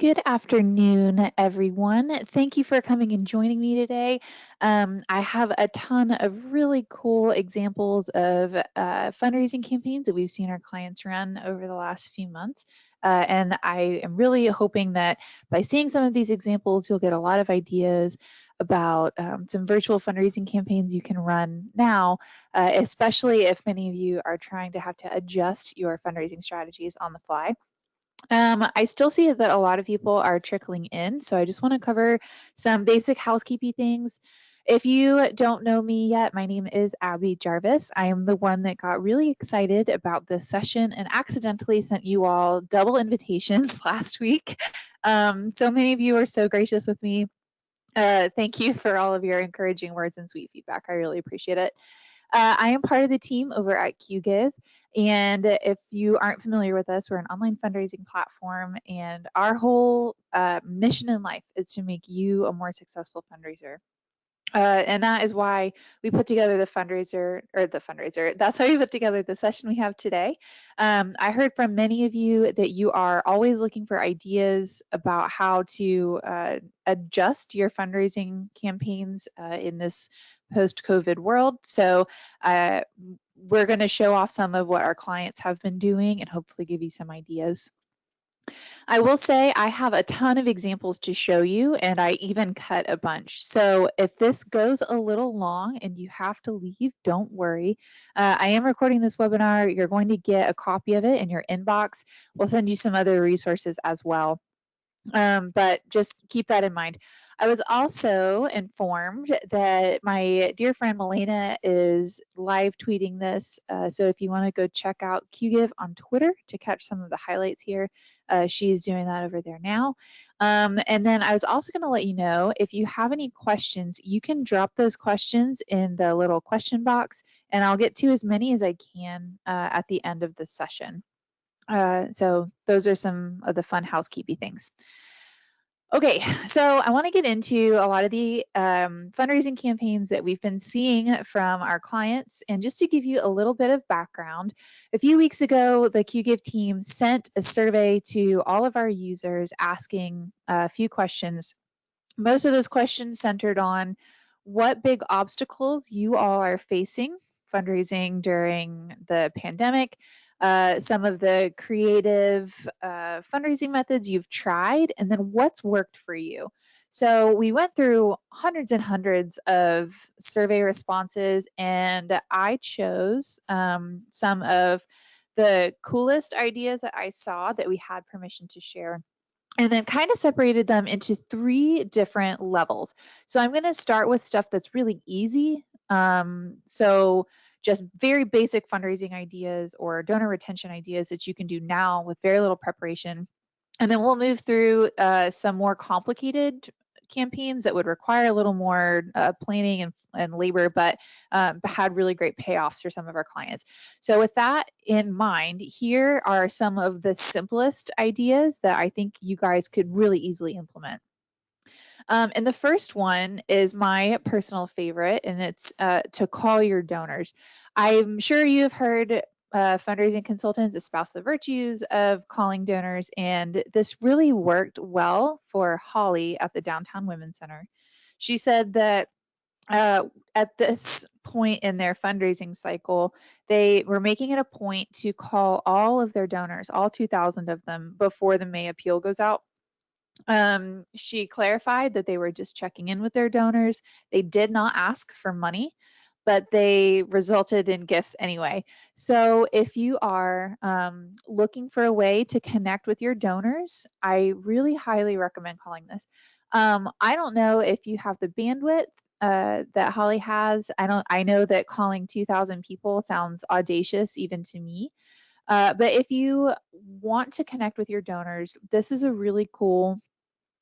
Good afternoon, everyone. Thank you for coming and joining me today. I have a ton of really cool examples of fundraising campaigns that we've seen our clients run over the last few months. And I am really hoping that by seeing some of these examples, you'll get a lot of ideas about some virtual fundraising campaigns you can run now, especially if many of you are trying to have to adjust your fundraising strategies on the fly. I still see that a lot of people are trickling in, so I just want to cover some basic housekeeping things. If you don't know me yet, my name is Abby Jarvis. I am the one that got really excited about this session and accidentally sent you all double invitations last week. So many of you are so gracious with me. Thank you for all of your encouraging words and sweet feedback. I really appreciate it. I am part of the team over at Qgiv. And if you aren't familiar with us, we're an online fundraising platform, and our whole mission in life is to make you a more successful fundraiser. And that is why we put together the fundraiser. That's why we put together the session we have today. I heard from many of you that you are always looking for ideas about how to adjust your fundraising campaigns in this post-COVID world. So we're going to show off some of what our clients have been doing and hopefully give you some ideas. I will say I have a ton of examples to show you, and I even cut a bunch. So if this goes a little long and you have to leave, don't worry. I am recording this webinar. You're going to get a copy of it in your inbox. We'll send you some other resources as well. But just keep that in mind. I was also informed that my dear friend Melena is live tweeting this. So if you want to go check out Qgiv on Twitter to catch some of the highlights here, she's doing that over there now. And then I was also going to let you know, if you have any questions, you can drop those questions in the little question box, and I'll get to as many as I can at the end of the session. So those are some of the fun housekeeping things. Okay, so I want to get into a lot of the fundraising campaigns that we've been seeing from our clients. And just to give you a little bit of background, a few weeks ago, the Qgiv team sent a survey to all of our users asking a few questions. Most of those questions centered on what big obstacles you all are facing fundraising during the pandemic, some of the creative fundraising methods you've tried, and then what's worked for you. So we went through hundreds and hundreds of survey responses, and I chose some of the coolest ideas that I saw that we had permission to share, and then kind of separated them into 3 different levels. So I'm going to start with stuff that's really easy. So just very basic fundraising ideas or donor retention ideas that you can do now with very little preparation. And then we'll move through some more complicated campaigns that would require a little more planning and labor, but had really great payoffs for some of our clients. So with that in mind, here are some of the simplest ideas that I think you guys could really easily implement. And the first one is my personal favorite, and it's to call your donors. I'm sure you have heard fundraising consultants espouse the virtues of calling donors, and this really worked well for Holly at the Downtown Women's Center. She said that at this point in their fundraising cycle, they were making it a point to call all of their donors, all 2,000 of them, before the May appeal goes out. She clarified that they were just checking in with their donors. They did not ask for money, but they resulted in gifts anyway. So if you are looking for a way to connect with your donors, I really highly recommend calling this. I don't know if you have the bandwidth that Holly has. I know that calling 2,000 people sounds audacious even to me. But if you want to connect with your donors, this is a really cool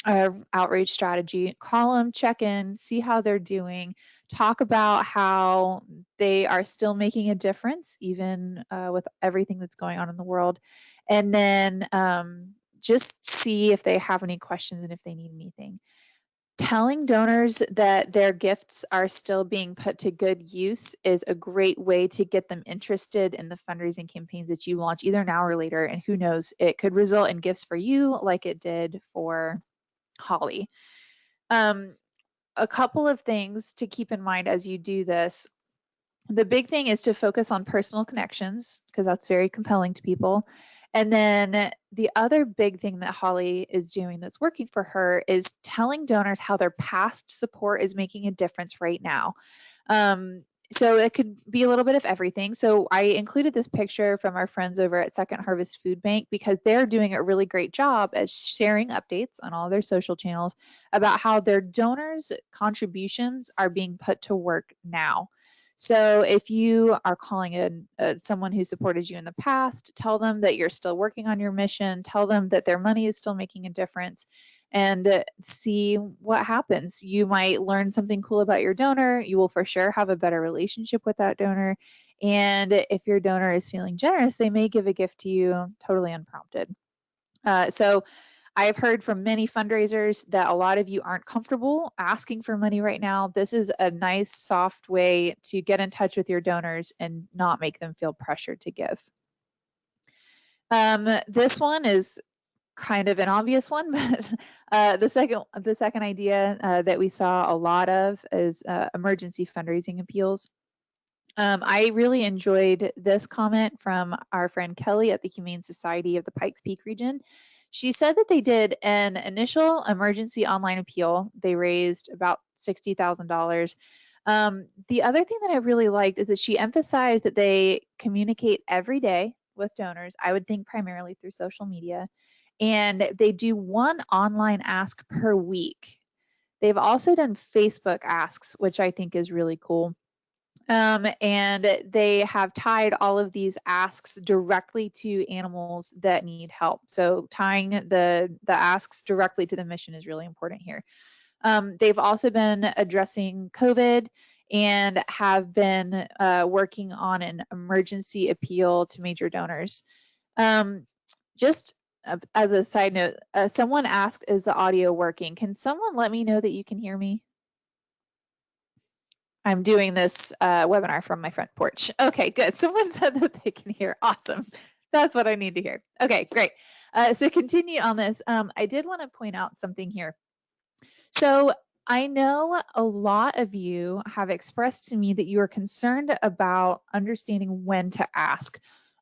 outreach strategy. Call them, check in, see how they're doing, talk about how they are still making a difference, even with everything that's going on in the world. And then just see if they have any questions and if they need anything. Telling donors that their gifts are still being put to good use is a great way to get them interested in the fundraising campaigns that you launch either now or later. And who knows, it could result in gifts for you like it did for Holly. Um, a couple of things to keep in mind as you do this. The big thing is to focus on personal connections because that's very compelling to people. And then the other big thing that Holly is doing that's working for her is telling donors how their past support is making a difference right now. So it could be a little bit of everything. So I included this picture from our friends over at Second Harvest Food Bank because they're doing a really great job at sharing updates on all their social channels about how their donors' contributions are being put to work now. So if you are calling in someone who supported you in the past, tell them that you're still working on your mission, tell them that their money is still making a difference, and see what happens. You might learn something cool about your donor. You will for sure have a better relationship with that donor. And if your donor is feeling generous, they may give a gift to you totally unprompted. So I've heard from many fundraisers that a lot of you aren't comfortable asking for money right now. This is a nice, soft way to get in touch with your donors and not make them feel pressured to give. This one is kind of an obvious one, but the second idea that we saw a lot of is emergency fundraising appeals. I really enjoyed this comment from our friend Kelly at the Humane Society of the Pikes Peak region. She said that they did an initial emergency online appeal. They raised about $60,000. The other thing that I really liked is that she emphasized that they communicate every day with donors. I would think primarily through social media, and they do one online ask per week. They've also done Facebook asks, which I think is really cool. And they have tied all of these asks directly to animals that need help. So tying the asks directly to the mission is really important here. They've also been addressing COVID and have been working on an emergency appeal to major donors. Just as a side note, someone asked, is the audio working? Can someone let me know that you can hear me? I'm doing this webinar from my front porch. Okay, good. Someone said that they can hear. Awesome. That's what I need to hear. Okay, great. So continue on this. I did want to point out something here. So I know a lot of you have expressed to me that you are concerned about understanding when to ask.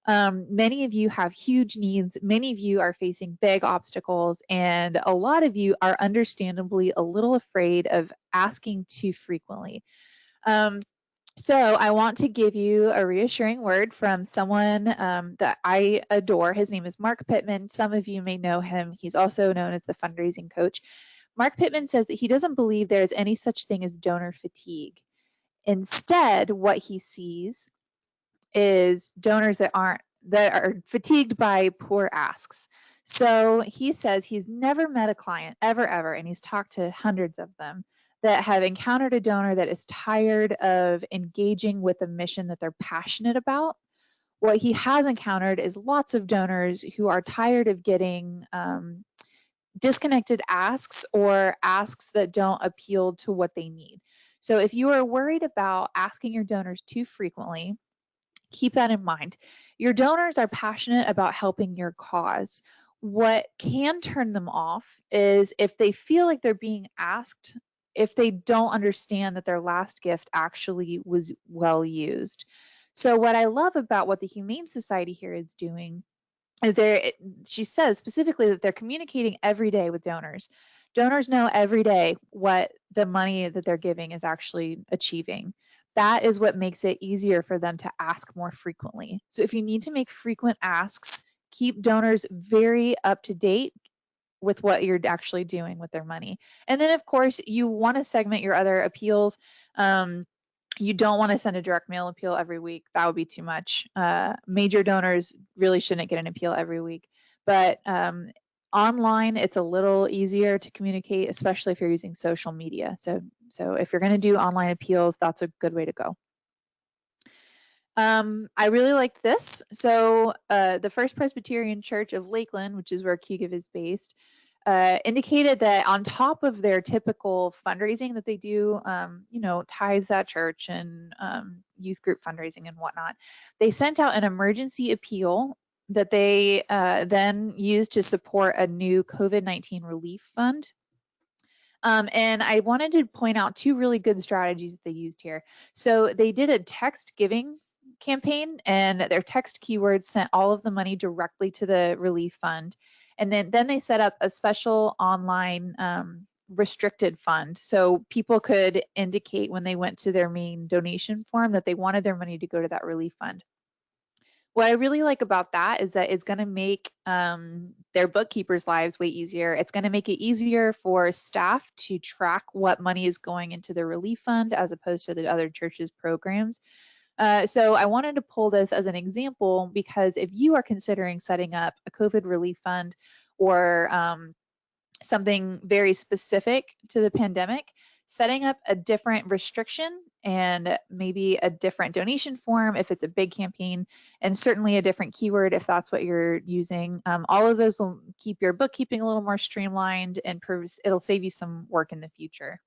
Many of you have huge needs. Many of you are facing big obstacles, and a lot of you are understandably a little afraid of asking too frequently. So I want to give you a reassuring word from someone that I adore. His name is Mark Pittman. Some of you may know him. He's also known as the fundraising coach. Mark Pittman says that he doesn't believe there is any such thing as donor fatigue. Instead, what he sees is donors that are fatigued by poor asks. So he says he's never met a client ever, and he's talked to hundreds of them that have encountered a donor that is tired of engaging with a mission that they're passionate about. What he has encountered is lots of donors who are tired of getting disconnected asks or asks that don't appeal to what they need. So if you are worried about asking your donors too frequently, keep that in mind. Your donors are passionate about helping your cause. What can turn them off is if they feel like they're being asked, if they don't understand that their last gift actually was well used. So what I love about what the Humane Society here is doing is she says specifically that they're communicating every day with donors. Donors know every day what the money that they're giving is actually achieving. That is what makes it easier for them to ask more frequently. So if you need to make frequent asks, keep donors very up to date with what you're actually doing with their money. And then of course you want to segment your other appeals. You don't want to send a direct mail appeal every week. That would be too much. Major donors really shouldn't get an appeal every week. But online, it's a little easier to communicate, especially if you're using social media. So if you're going to do online appeals, that's a good way to go. I really liked this. So the First Presbyterian Church of Lakeland, which is where Qgiv is based, indicated that on top of their typical fundraising that they do, tithes at church and youth group fundraising and whatnot, they sent out an emergency appeal that they then used to support a new COVID-19 relief fund. And I wanted to point out two really good strategies that they used here. So they did a text giving campaign, and their text keywords sent all of the money directly to the relief fund. And then they set up a special online restricted fund. So people could indicate when they went to their main donation form that they wanted their money to go to that relief fund. What I really like about that is that it's going to make their bookkeepers' lives way easier. It's going to make it easier for staff to track what money is going into the relief fund as opposed to the other churches' programs. So I wanted to pull this as an example because if you are considering setting up a COVID relief fund or something very specific to the pandemic, setting up a different restriction and maybe a different donation form if it's a big campaign, and certainly a different keyword if that's what you're using. All of those will keep your bookkeeping a little more streamlined and it'll save you some work in the future.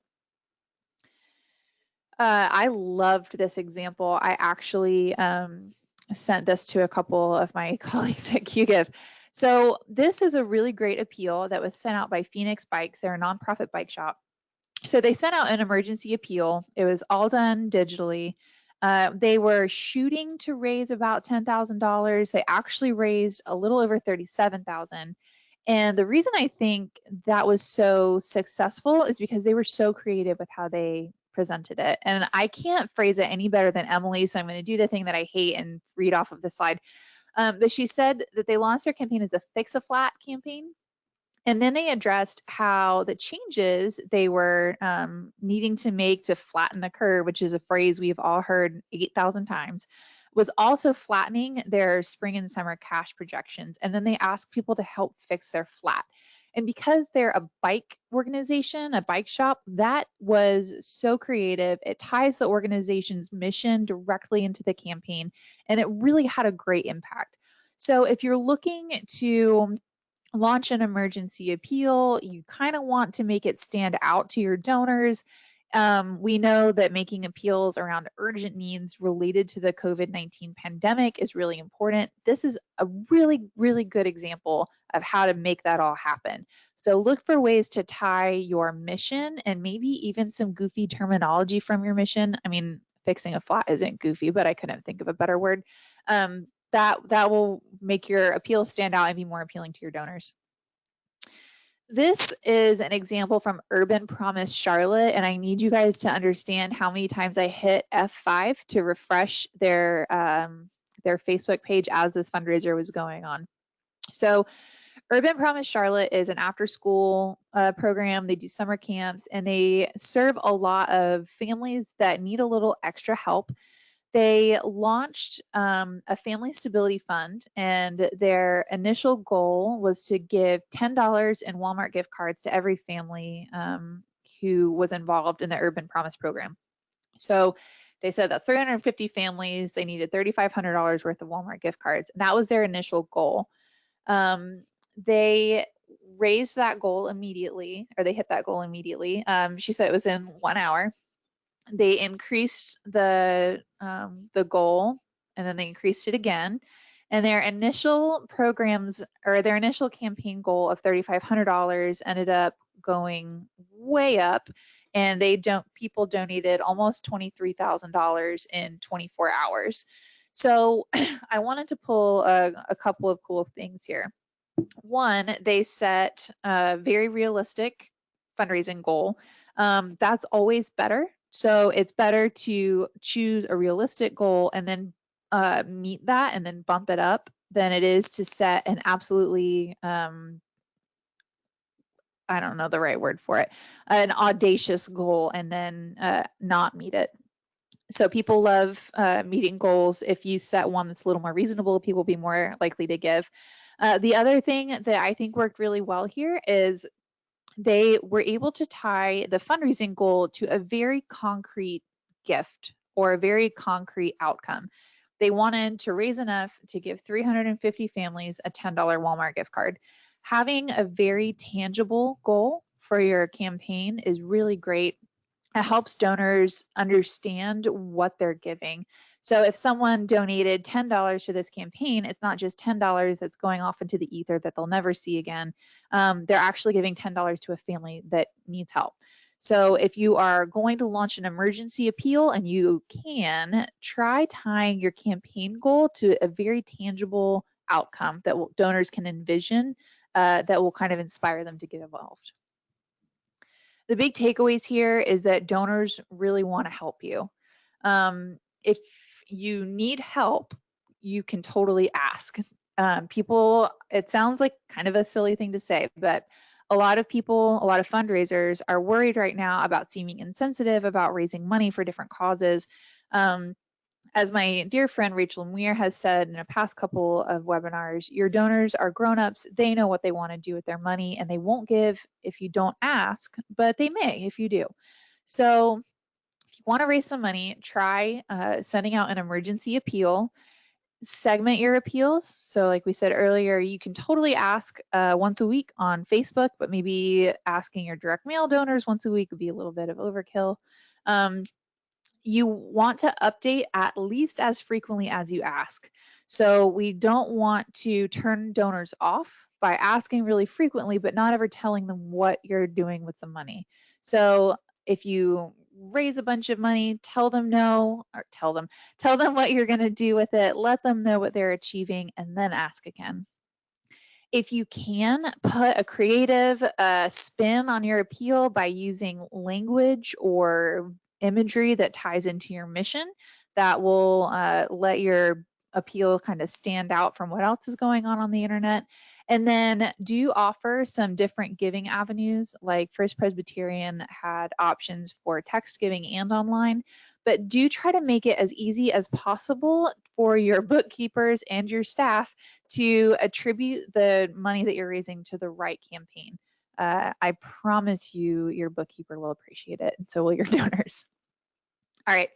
I loved this example. I actually sent this to a couple of my colleagues at Qgiv. So this is a really great appeal that was sent out by Phoenix Bikes. They're a nonprofit bike shop. So they sent out an emergency appeal. It was all done digitally. They were shooting to raise about $10,000. They actually raised a little over $37,000. And the reason I think that was so successful is because they were so creative with how they presented it. And I can't phrase it any better than Emily, so I'm going to do the thing that I hate and read off of the slide. But she said that they launched their campaign as a fix-a-flat campaign. And then they addressed how the changes they were needing to make to flatten the curve, which is a phrase we've all heard 8,000 times, was also flattening their spring and summer cash projections. And then they asked people to help fix their flat. And because they're a bike organization, a bike shop, that was so creative. It ties the organization's mission directly into the campaign, and it really had a great impact. So if you're looking to launch an emergency appeal, you kind of want to make it stand out to your donors. We know that making appeals around urgent needs related to the COVID-19 pandemic is really important. This is a really, really good example of how to make that all happen. So look for ways to tie your mission and maybe even some goofy terminology from your mission. I mean, fixing a flat isn't goofy, but I couldn't think of a better word. That will make your appeal stand out and be more appealing to your donors. This is an example from Urban Promise Charlotte, and I need you guys to understand how many times I hit F5 to refresh their Facebook page as this fundraiser was going on. So Urban Promise Charlotte is an after-school program. They do summer camps, and they serve a lot of families that need a little extra help. They launched a family stability fund, and their initial goal was to give $10 in Walmart gift cards to every family who was involved in the Urban Promise program. So they said that 350 families, they needed $3,500 worth of Walmart gift cards. And that was their initial goal. They raised that goal immediately, or they hit that goal immediately. She said it was in 1 hour. They increased the goal, and then they increased it again. And their initial programs, or their initial campaign goal of $3,500 ended up going way up, and people donated almost $23,000 in 24 hours. So I wanted to pull a couple of cool things here. One, they set a very realistic fundraising goal. That's always better. So it's better to choose a realistic goal and then meet that and then bump it up than it is to set an absolutely, I don't know the right word for it, an audacious goal and then not meet it. So people love meeting goals. If you set one that's a little more reasonable, people will be more likely to give. The other thing that I think worked really well here is they were able to tie the fundraising goal to a very concrete gift or a very concrete outcome. They wanted to raise enough to give 350 families a $10 Walmart gift card. Having a very tangible goal for your campaign is really great. It helps donors understand what they're giving. So if someone donated $10 to this campaign, it's not just $10 that's going off into the ether that they'll never see again. They're actually giving $10 to a family that needs help. So if you are going to launch an emergency appeal, and you can, try tying your campaign goal to a very tangible outcome that donors can envision, that will kind of inspire them to get involved. The big takeaways here is that donors really want to help you. If you need help, you can totally ask. People, it sounds like kind of a silly thing to say, but a lot of people, a lot of fundraisers are worried right now about seeming insensitive about raising money for different causes. As my dear friend Rachel Muir has said in a past couple of webinars, your donors are grown-ups. They know what they want to do with their money, and they won't give if you don't ask, but they may if you do. So if you want to raise some money, try sending out an emergency appeal. Segment your appeals. So like we said earlier, you can totally ask once a week on Facebook, but maybe asking your direct mail donors once a week would be a little bit of overkill. You want to update at least as frequently as you ask. So we don't want to turn donors off by asking really frequently, but not ever telling them what you're doing with the money. So if you raise a bunch of money, tell them no, or tell them what you're going to do with it, let them know what they're achieving, and then ask again. If you can, put a creative spin on your appeal by using language or imagery that ties into your mission, that will let your appeal kind of stand out from what else is going on the internet. And then do offer some different giving avenues, like First Presbyterian had options for text giving and online, but do try to make it as easy as possible for your bookkeepers and your staff to attribute the money that you're raising to the right campaign. I promise you your bookkeeper will appreciate it, and so will your donors. All right.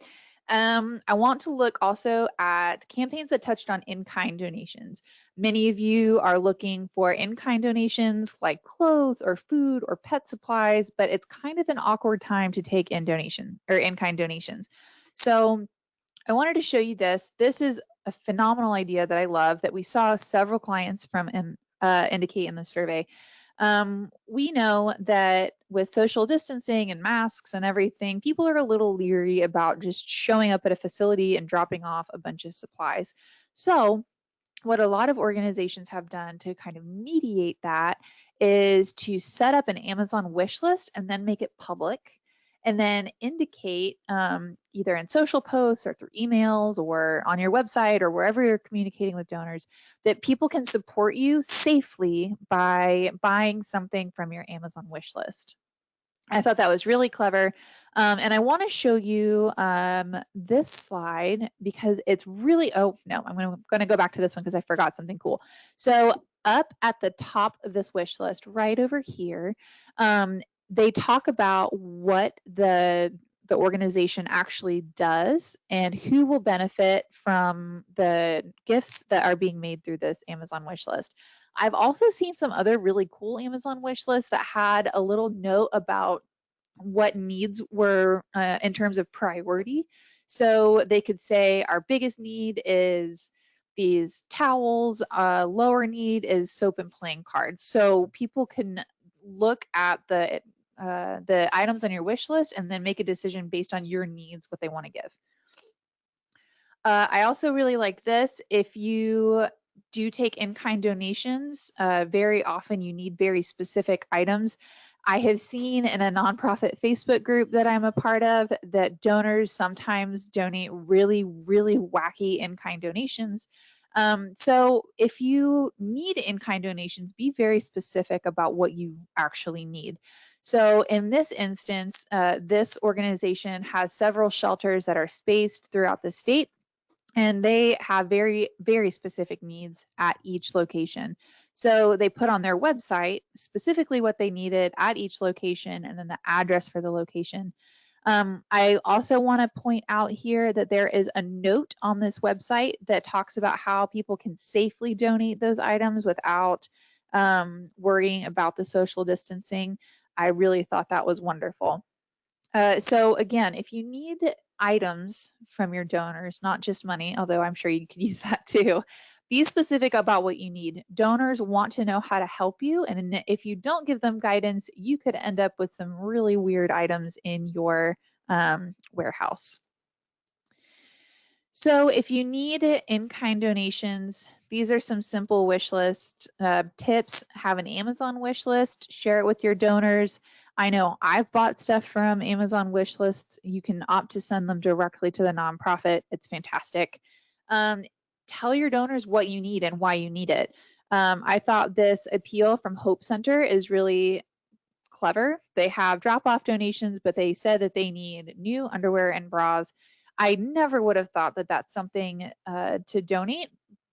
I want to look also at campaigns that touched on in-kind donations. Many of you are looking for in-kind donations like clothes or food or pet supplies, but it's kind of an awkward time to take in donation or in-kind donations. So I wanted to show you this. This is a phenomenal idea that I love that we saw several clients from indicate in the survey. We know that with social distancing and masks and everything, people are a little leery about just showing up at a facility and dropping off a bunch of supplies. So what a lot of organizations have done to kind of mediate that is to set up an Amazon wish list and then make it public, and then indicate either in social posts or through emails or on your website or wherever you're communicating with donors that people can support you safely by buying something from your Amazon wish list. I thought that was really clever. And I want to show you this slide because it's really, oh no, I'm going to go back to this one because I forgot something cool. So up at the top of this wish list, right over here, they talk about what the organization actually does and who will benefit from the gifts that are being made through this Amazon wish list. I've also seen some other really cool Amazon wish lists that had a little note about what needs were in terms of priority. So they could say our biggest need is these towels, lower need is soap and playing cards. So people can look at the items on your wish list and then make a decision based on your needs, what they want to give. I also really like this. If you do take in-kind donations, very often you need very specific items. I have seen in a nonprofit Facebook group that I'm a part of that donors sometimes donate really, really wacky in-kind donations. So if you need in-kind donations, be very specific about what you actually need. So in this instance, this organization has several shelters that are spaced throughout the state, and they have very, very specific needs at each location. So they put on their website specifically what they needed at each location and then the address for the location. I also want to point out here that there is a note on this website that talks about how people can safely donate those items without worrying about the social distancing. I really thought that was wonderful. So again, if you need items from your donors, not just money, although I'm sure you could use that too, be specific about what you need. Donors want to know how to help you, and if you don't give them guidance, you could end up with some really weird items in your warehouse. So if you need in-kind donations, these are some simple wish list tips. Have an Amazon wish list, share it with your donors. I know I've bought stuff from Amazon wish lists. You can opt to send them directly to the nonprofit. It's fantastic. Tell your donors what you need and why you need it. I thought this appeal from Hope Center is really clever. They have drop-off donations, but they said that they need new underwear and bras. I never would have thought that that's something to donate,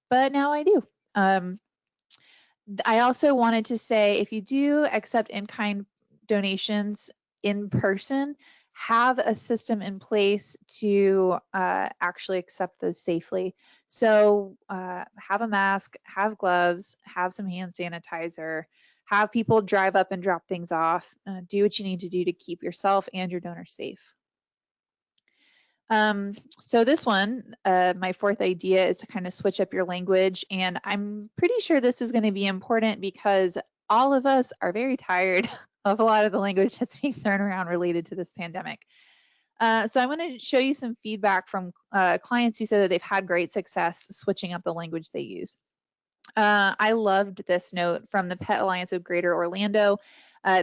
but now I do. I also wanted to say, if you do accept in-kind donations in person, have a system in place to actually accept those safely. So have a mask, have gloves, have some hand sanitizer, have people drive up and drop things off. Do what you need to do to keep yourself and your donor safe. So this one, my fourth idea is to kind of switch up your language. And I'm pretty sure this is going to be important because all of us are very tired of a lot of the language that's being thrown around related to this pandemic. So I'm going to show you some feedback from clients who said that they've had great success switching up the language they use. I loved this note from the Pet Alliance of Greater Orlando.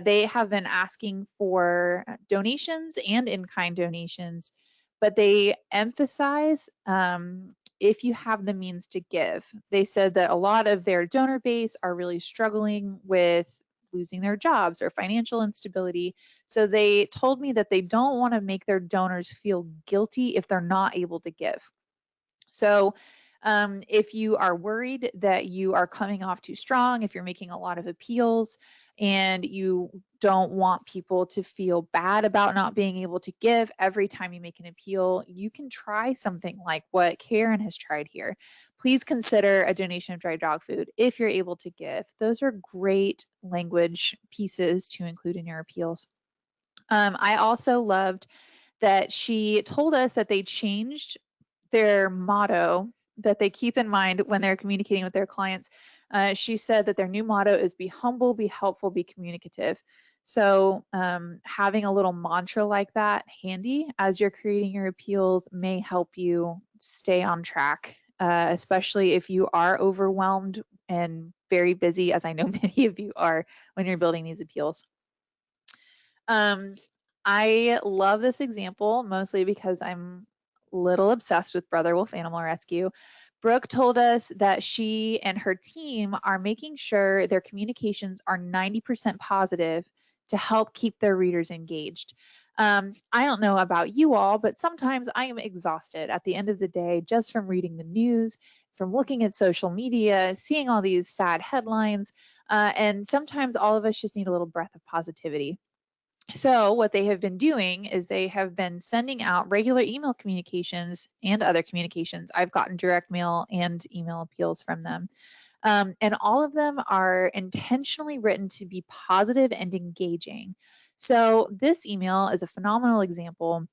They have been asking for donations and in-kind donations, but they emphasize if you have the means to give. They said that a lot of their donor base are really struggling with losing their jobs or financial instability. So they told me that they don't want to make their donors feel guilty if they're not able to give. So if you are worried that you are coming off too strong, if you're making a lot of appeals and you don't want people to feel bad about not being able to give every time you make an appeal, you can try something like what Karen has tried here. Please consider a donation of dry dog food if you're able to give. Those are great language pieces to include in your appeals. I also loved that she told us that they changed their motto that they keep in mind when they're communicating with their clients. She said that their new motto is be humble, be helpful, be communicative. So having a little mantra like that handy as you're creating your appeals may help you stay on track, especially if you are overwhelmed and very busy, as I know many of you are when you're building these appeals. I love this example mostly because I'm a little obsessed with Brother Wolf Animal Rescue. Brooke told us that she and her team are making sure their communications are 90% positive to help keep their readers engaged. I don't know about you all, but sometimes I am exhausted at the end of the day just from reading the news, from looking at social media, seeing all these sad headlines, and sometimes all of us just need a little breath of positivity. So what they have been doing is they have been sending out regular email communications and other communications. I've gotten direct mail and email appeals from them. And all of them are intentionally written to be positive and engaging. So this email is a phenomenal example.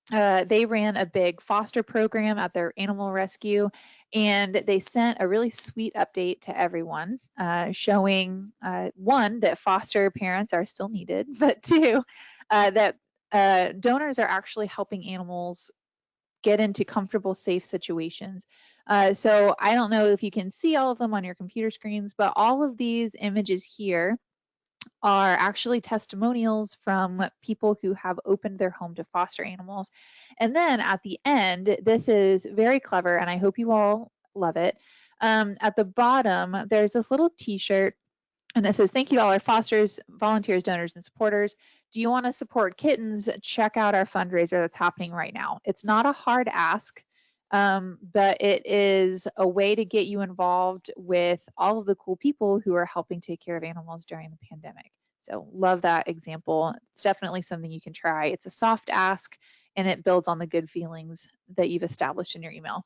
They ran a big foster program at their animal rescue, and they sent a really sweet update to everyone showing one, that foster parents are still needed, but two, that donors are actually helping animals get into comfortable, safe situations. So I don't know if you can see all of them on your computer screens, but all of these images here are actually testimonials from people who have opened their home to foster animals. And then at the end, this is very clever, and I hope you all love it. At the bottom, there's this little t-shirt, and it says, "Thank you to all our fosters, volunteers, donors, and supporters. Do you want to support kittens? Check out our fundraiser that's happening right now." It's not a hard ask, but it is a way to get you involved with all of the cool people who are helping take care of animals during the pandemic. So love that example. It's definitely something you can try. It's a soft ask, and it builds on the good feelings that you've established in your email.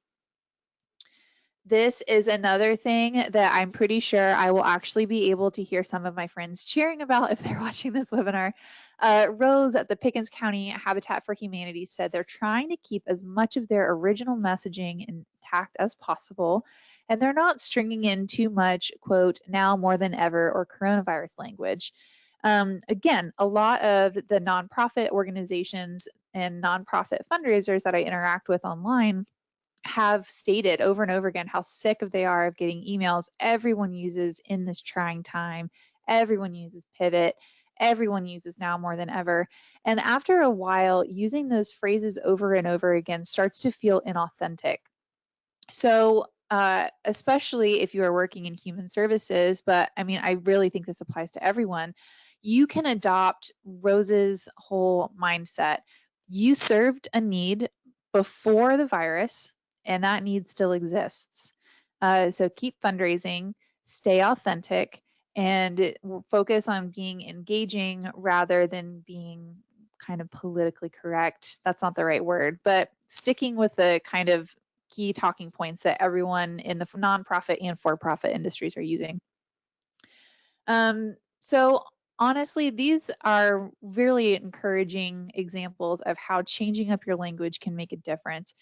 This is another thing that I'm pretty sure I will actually be able to hear some of my friends cheering about if they're watching this webinar. Rose at the Pickens County Habitat for Humanity said they're trying to keep as much of their original messaging intact as possible, and they're not stringing in too much, quote, now more than ever, or coronavirus language. Again, a lot of the nonprofit organizations and nonprofit fundraisers that I interact with online have stated over and over again how sick of they are of getting emails everyone uses in this trying time. Everyone uses pivot. Everyone uses now more than ever. And after a while, using those phrases over and over again starts to feel inauthentic. So, especially if you are working in human services, but I mean, I really think this applies to everyone, you can adopt Rose's whole mindset. You served a need before the virus, and that need still exists. So keep fundraising, stay authentic, and focus on being engaging rather than being kind of politically correct. That's not the right word, but sticking with the kind of key talking points that everyone in the nonprofit and for-profit industries are using. So honestly, these are really encouraging examples of how changing up your language can make a difference.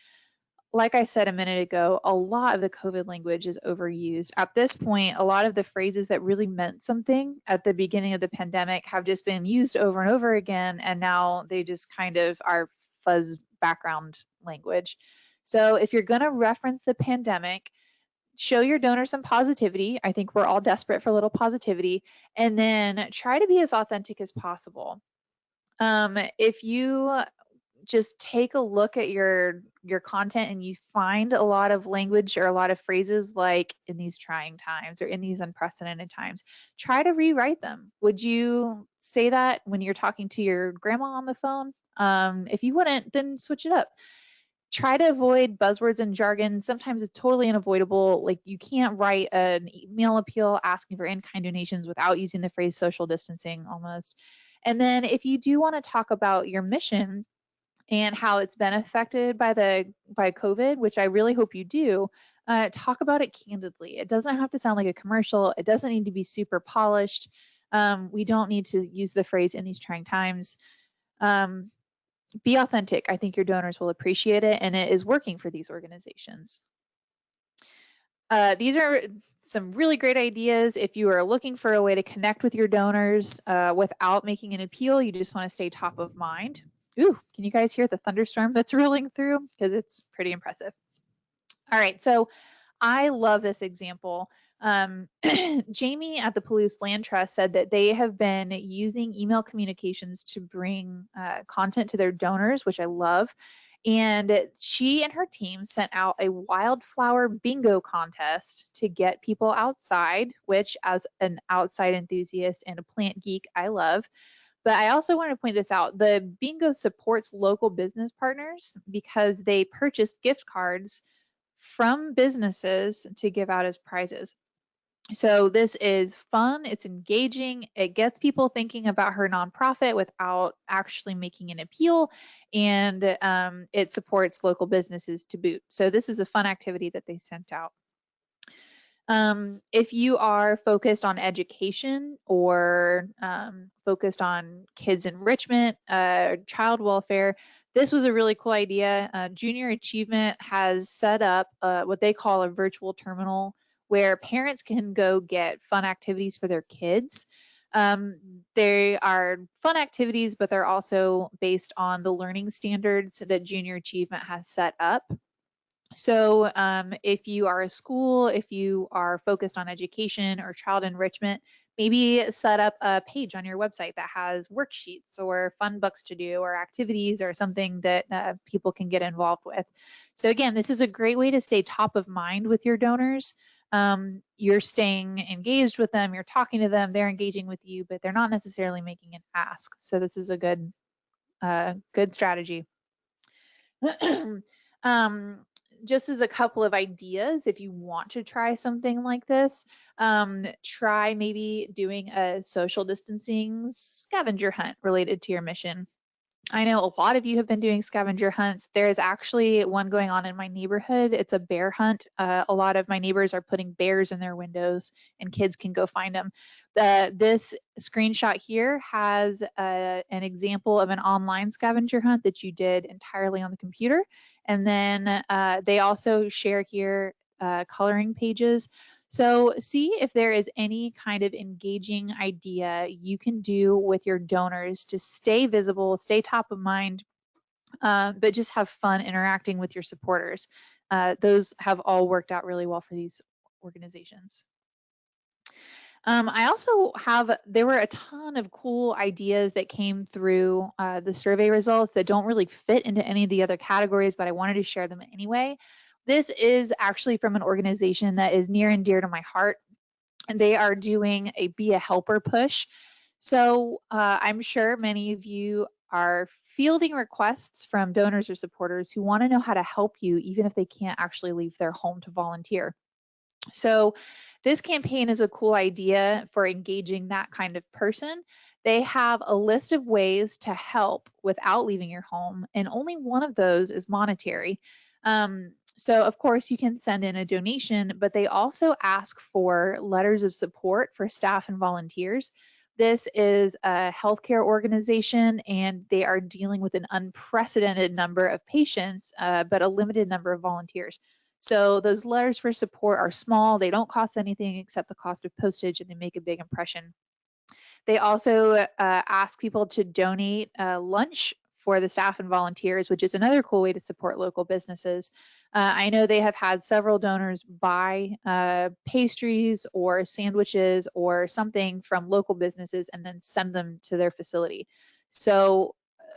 Like I said a minute ago, a lot of the COVID language is overused. At this point, a lot of the phrases that really meant something at the beginning of the pandemic have just been used over and over again, and now they just kind of are fuzz background language. So if you're going to reference the pandemic, show your donors some positivity. I think we're all desperate for a little positivity, and then try to be as authentic as possible. If you just take a look at your content and you find a lot of language or a lot of phrases like in these trying times or in these unprecedented times, try to rewrite them. Would you say that when you're talking to your grandma on the phone? If you wouldn't, then switch it up. Try to avoid buzzwords and jargon. Sometimes it's totally unavoidable. Like you can't write an email appeal asking for in-kind donations without using the phrase social distancing almost. And then if you do want to talk about your mission and how it's been affected by COVID, which I really hope you do, talk about it candidly. It doesn't have to sound like a commercial. It doesn't need to be super polished. We don't need to use the phrase in these trying times. Be authentic. I think your donors will appreciate it, and it is working for these organizations. These are some really great ideas. If you are looking for a way to connect with your donors without making an appeal, you just want to stay top of mind. Ooh, can you guys hear the thunderstorm that's rolling through? Because it's pretty impressive. All right, so I love this example. Jamie at the Palouse Land Trust said that they have been using email communications to bring content to their donors, which I love. And she and her team sent out a wildflower bingo contest to get people outside, which as an outside enthusiast and a plant geek, I love. But I also want to point this out. The bingo supports local business partners because they purchased gift cards from businesses to give out as prizes. So this is fun, it's engaging, it gets people thinking about her nonprofit without actually making an appeal, and it supports local businesses to boot. So this is a fun activity that they sent out. If you are focused on education or focused on kids enrichment, child welfare, this was a really cool idea. Junior Achievement has set up what they call a virtual terminal where parents can go get fun activities for their kids. They are fun activities, but they're also based on the learning standards that Junior Achievement has set up. So if you are a school, if you are focused on education or child enrichment, maybe set up a page on your website that has worksheets or fun books to do or activities or something that people can get involved with. So again, this is a great way to stay top of mind with your donors. You're staying engaged with them, you're talking to them, they're engaging with you, but they're not necessarily making an ask. So this is a good strategy. Just as a couple of ideas, if you want to try something like this, try maybe doing a social distancing scavenger hunt related to your mission. I know a lot of you have been doing scavenger hunts. There is actually one going on in my neighborhood. It's a bear hunt. A lot of my neighbors are putting bears in their windows and kids can go find them. This screenshot here has an example of an online scavenger hunt that you did entirely on the computer. And then they also share here coloring pages. So see if there is any kind of engaging idea you can do with your donors to stay visible, stay top of mind, but just have fun interacting with your supporters. Those have all worked out really well for these organizations. I also there were a ton of cool ideas that came through the survey results that don't really fit into any of the other categories, but I wanted to share them anyway. This is actually from an organization that is near and dear to my heart, and they are doing a Be a Helper push. So I'm sure many of you are fielding requests from donors or supporters who want to know how to help you, even if they can't actually leave their home to volunteer. So this campaign is a cool idea for engaging that kind of person. They have a list of ways to help without leaving your home, and only one of those is monetary. So of course you can send in a donation, but they also ask for letters of support for staff and volunteers. This is a healthcare organization and they are dealing with an unprecedented number of patients, but a limited number of volunteers. So those letters for support are small, they don't cost anything except the cost of postage, and they make a big impression. They also ask people to donate lunch for the staff and volunteers, which is another cool way to support local businesses. I know they have had several donors buy pastries or sandwiches or something from local businesses and then send them to their facility. So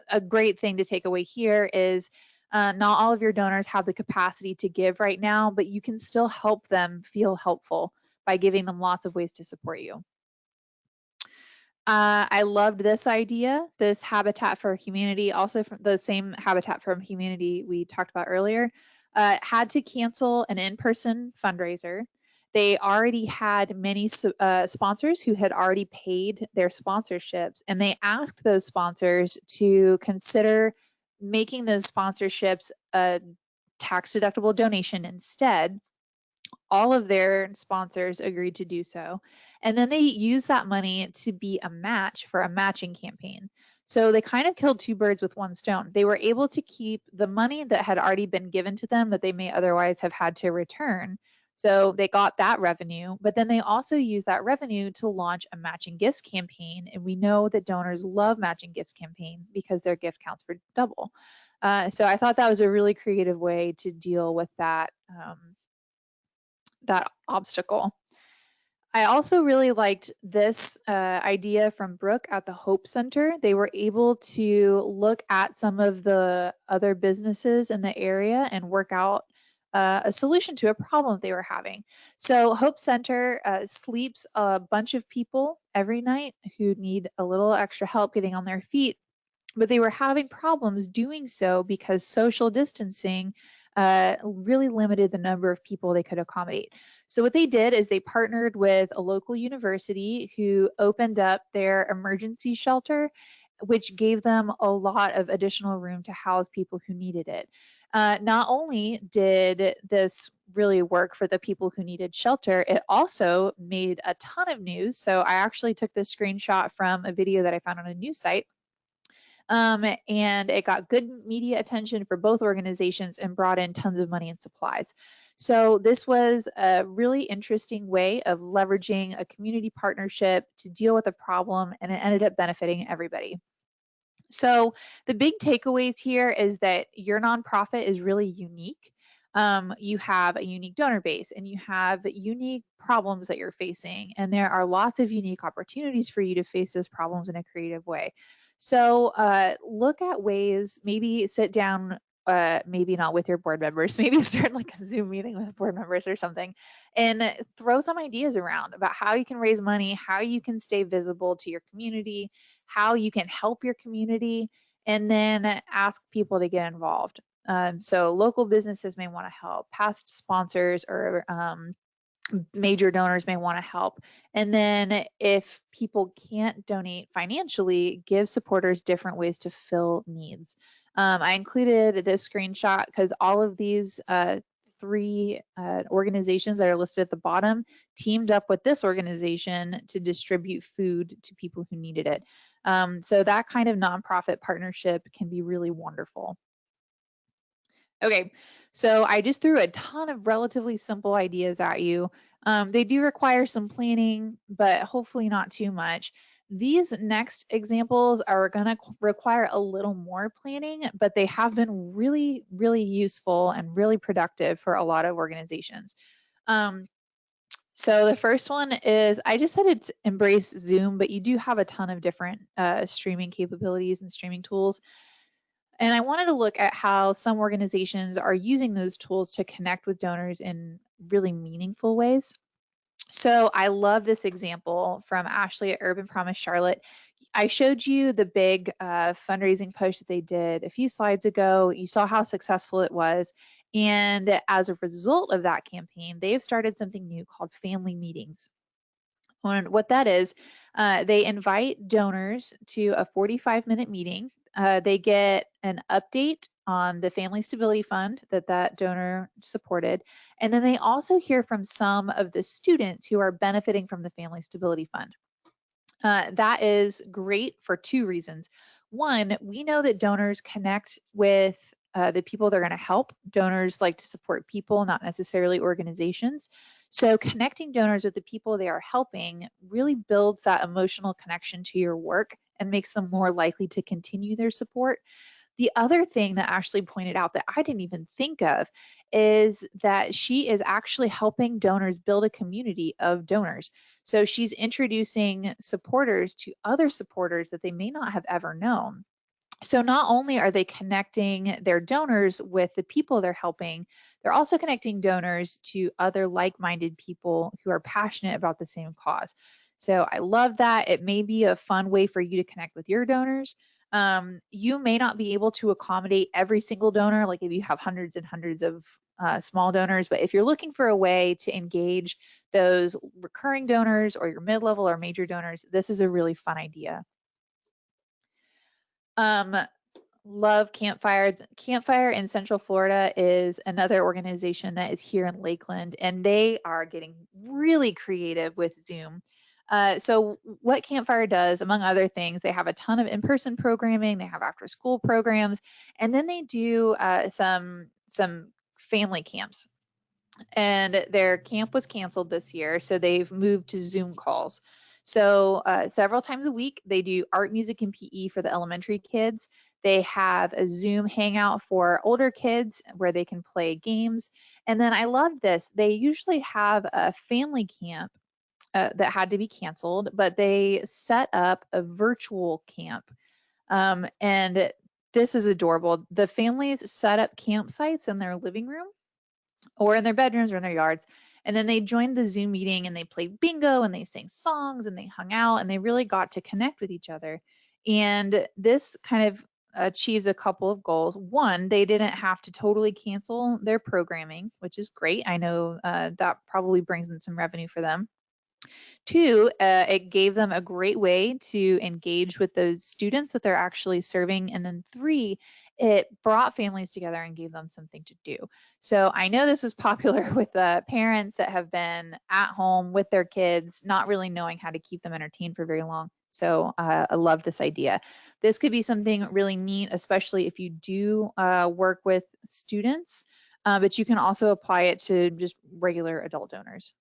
a great thing to take away here is not all of your donors have the capacity to give right now, but you can still help them feel helpful by giving them lots of ways to support you. I loved this idea, this Habitat for Humanity, also from the same Habitat for Humanity we talked about earlier, had to cancel an in-person fundraiser. They already had many sponsors who had already paid their sponsorships, and they asked those sponsors to consider making those sponsorships a tax-deductible donation instead. All of their sponsors agreed to do so. And then they used that money to be a match for a matching campaign. So they kind of killed two birds with one stone. They were able to keep the money that had already been given to them that they may otherwise have had to return. So they got that revenue, but then they also used that revenue to launch a matching gifts campaign. And we know that donors love matching gifts campaign because their gift counts for double. So I thought that was a really creative way to deal with that that obstacle. I also really liked this idea from Brooke at the Hope Center. They were able to look at some of the other businesses in the area and work out a solution to a problem they were having. So Hope Center sleeps a bunch of people every night who need a little extra help getting on their feet, but they were having problems doing so because social distancing really limited the number of people they could accommodate. So what they did is they partnered with a local university who opened up their emergency shelter, which gave them a lot of additional room to house people who needed it. Not only did this really work for the people who needed shelter, it also made a ton of news. So I actually took this screenshot from a video that I found on a news site. And it got good media attention for both organizations and brought in tons of money and supplies. So this was a really interesting way of leveraging a community partnership to deal with a problem, and it ended up benefiting everybody. So the big takeaways here is that your nonprofit is really unique. You have a unique donor base and you have unique problems that you're facing, and there are lots of unique opportunities for you to face those problems in a creative way. So look at ways, maybe sit down, maybe not with your board members, maybe start like a Zoom meeting with board members or something, and throw some ideas around about how you can raise money, how you can stay visible to your community, how you can help your community, and then ask people to get involved. So local businesses may want to help, past sponsors or major donors may want to help. And then if people can't donate financially, give supporters different ways to fill needs. I included this screenshot because all of these three organizations that are listed at the bottom teamed up with this organization to distribute food to people who needed it. So that kind of nonprofit partnership can be really wonderful. Okay, so I just threw a ton of relatively simple ideas at you. They do require some planning, but hopefully not too much. These next examples are going to require a little more planning, but they have been really, really useful and really productive for a lot of organizations. So the first one is, I just said it's embrace Zoom, but you do have a ton of different streaming capabilities and streaming tools. And I wanted to look at how some organizations are using those tools to connect with donors in really meaningful ways. So I love this example from Ashley at Urban Promise Charlotte. I showed you the big fundraising push that they did a few slides ago. You saw how successful it was. And as a result of that campaign, they've started something new called family meetings. And what that is, they invite donors to a 45-minute meeting. They get an update on the Family Stability Fund that donor supported. And then they also hear from some of the students who are benefiting from the Family Stability Fund. That is great for two reasons. One, we know that donors connect with the people they're going to help. Donors like to support people, not necessarily organizations. So connecting donors with the people they are helping really builds that emotional connection to your work and makes them more likely to continue their support. The other thing that Ashley pointed out that I didn't even think of is that she is actually helping donors build a community of donors. So she's introducing supporters to other supporters that they may not have ever known. So not only are they connecting their donors with the people they're helping, they're also connecting donors to other like-minded people who are passionate about the same cause. So I love that. It may be a fun way for you to connect with your donors. You may not be able to accommodate every single donor, like if you have hundreds and hundreds of small donors, but if you're looking for a way to engage those recurring donors or your mid-level or major donors, this is a really fun idea. Love Campfire. Campfire in Central Florida is another organization that is here in Lakeland, and they are getting really creative with Zoom. So what Campfire does, among other things, they have a ton of in-person programming, they have after-school programs, and then they do some family camps. And their camp was canceled this year, so they've moved to Zoom calls. So several times a week, they do art, music, and PE for the elementary kids. They have a Zoom hangout for older kids where they can play games. And then I love this. They usually have a family camp that had to be canceled, but they set up a virtual camp. And this is adorable. The families set up campsites in their living room or in their bedrooms or in their yards. And then they joined the Zoom meeting and they played bingo and they sang songs and they hung out and they really got to connect with each other. And this kind of achieves a couple of goals. One, they didn't have to totally cancel their programming, which is great. I know that probably brings in some revenue for them. Two, it gave them a great way to engage with those students that they're actually serving. And then three, it brought families together and gave them something to do. So I know this was popular with parents that have been at home with their kids, not really knowing how to keep them entertained for very long. So I love this idea. This could be something really neat, especially if you do work with students, but you can also apply it to just regular adult donors.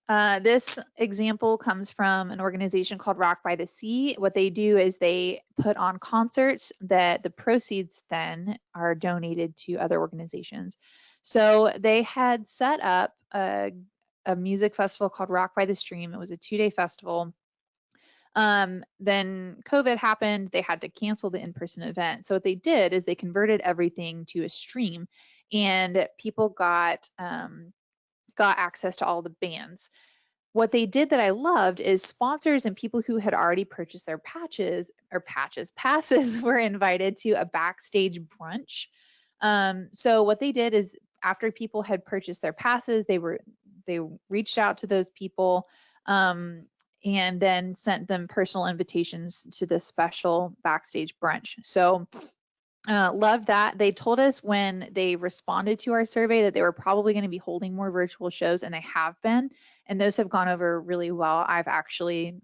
This example comes from an organization called Rock by the Sea. What they do is they put on concerts that the proceeds then are donated to other organizations. So they had set up a music festival called Rock by the Stream. It was a 2-day festival. Then COVID happened. They had to cancel the in-person event. So what they did is they converted everything to a stream, and people got access to all the bands. What they did that I loved is sponsors and people who had already purchased their passes were invited to a backstage brunch. So what they did is after people had purchased their passes, they reached out to those people and then sent them personal invitations to this special backstage brunch. So loved that. They told us when they responded to our survey that they were probably going to be holding more virtual shows, and they have been, and those have gone over really well. I've actually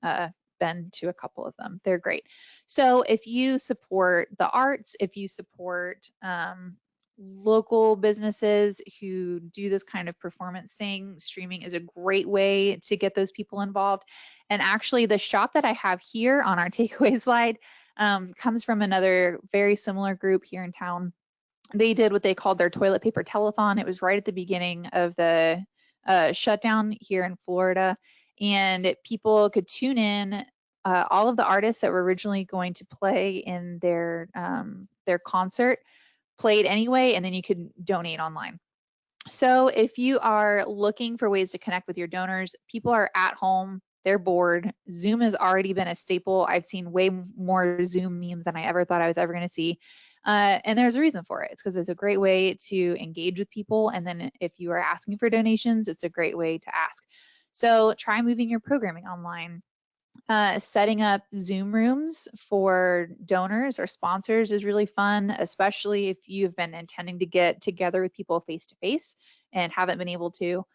been to a couple of them. They're great. So if you support the arts, if you support local businesses who do this kind of performance thing, streaming is a great way to get those people involved. And actually, the shot that I have here on our takeaway slide comes from another very similar group here in town. They did what they called their toilet paper telethon. It was right at the beginning of the shutdown here in Florida, and people could tune in. All of the artists that were originally going to play in their concert played anyway, and then you could donate online. So if you are looking for ways to connect with your donors, people are at home, they're bored. Zoom has already been a staple. I've seen way more Zoom memes than I ever thought I was ever going to see. And there's a reason for it. It's because it's a great way to engage with people. And then if you are asking for donations, it's a great way to ask. So try moving your programming online. Setting up Zoom rooms for donors or sponsors is really fun, especially if you've been intending to get together with people face to face and haven't been able to.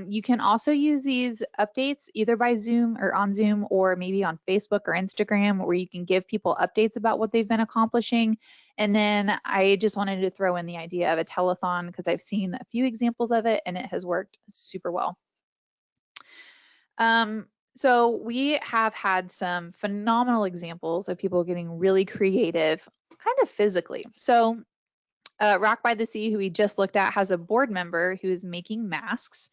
You can also use these updates either by Zoom or on Zoom, or maybe on Facebook or Instagram, where you can give people updates about what they've been accomplishing. And then I just wanted to throw in the idea of a telethon because I've seen a few examples of it and it has worked super well. So we have had some phenomenal examples of people getting really creative, kind of physically. So Rock by the Sea, who we just looked at, has a board member who is making masks.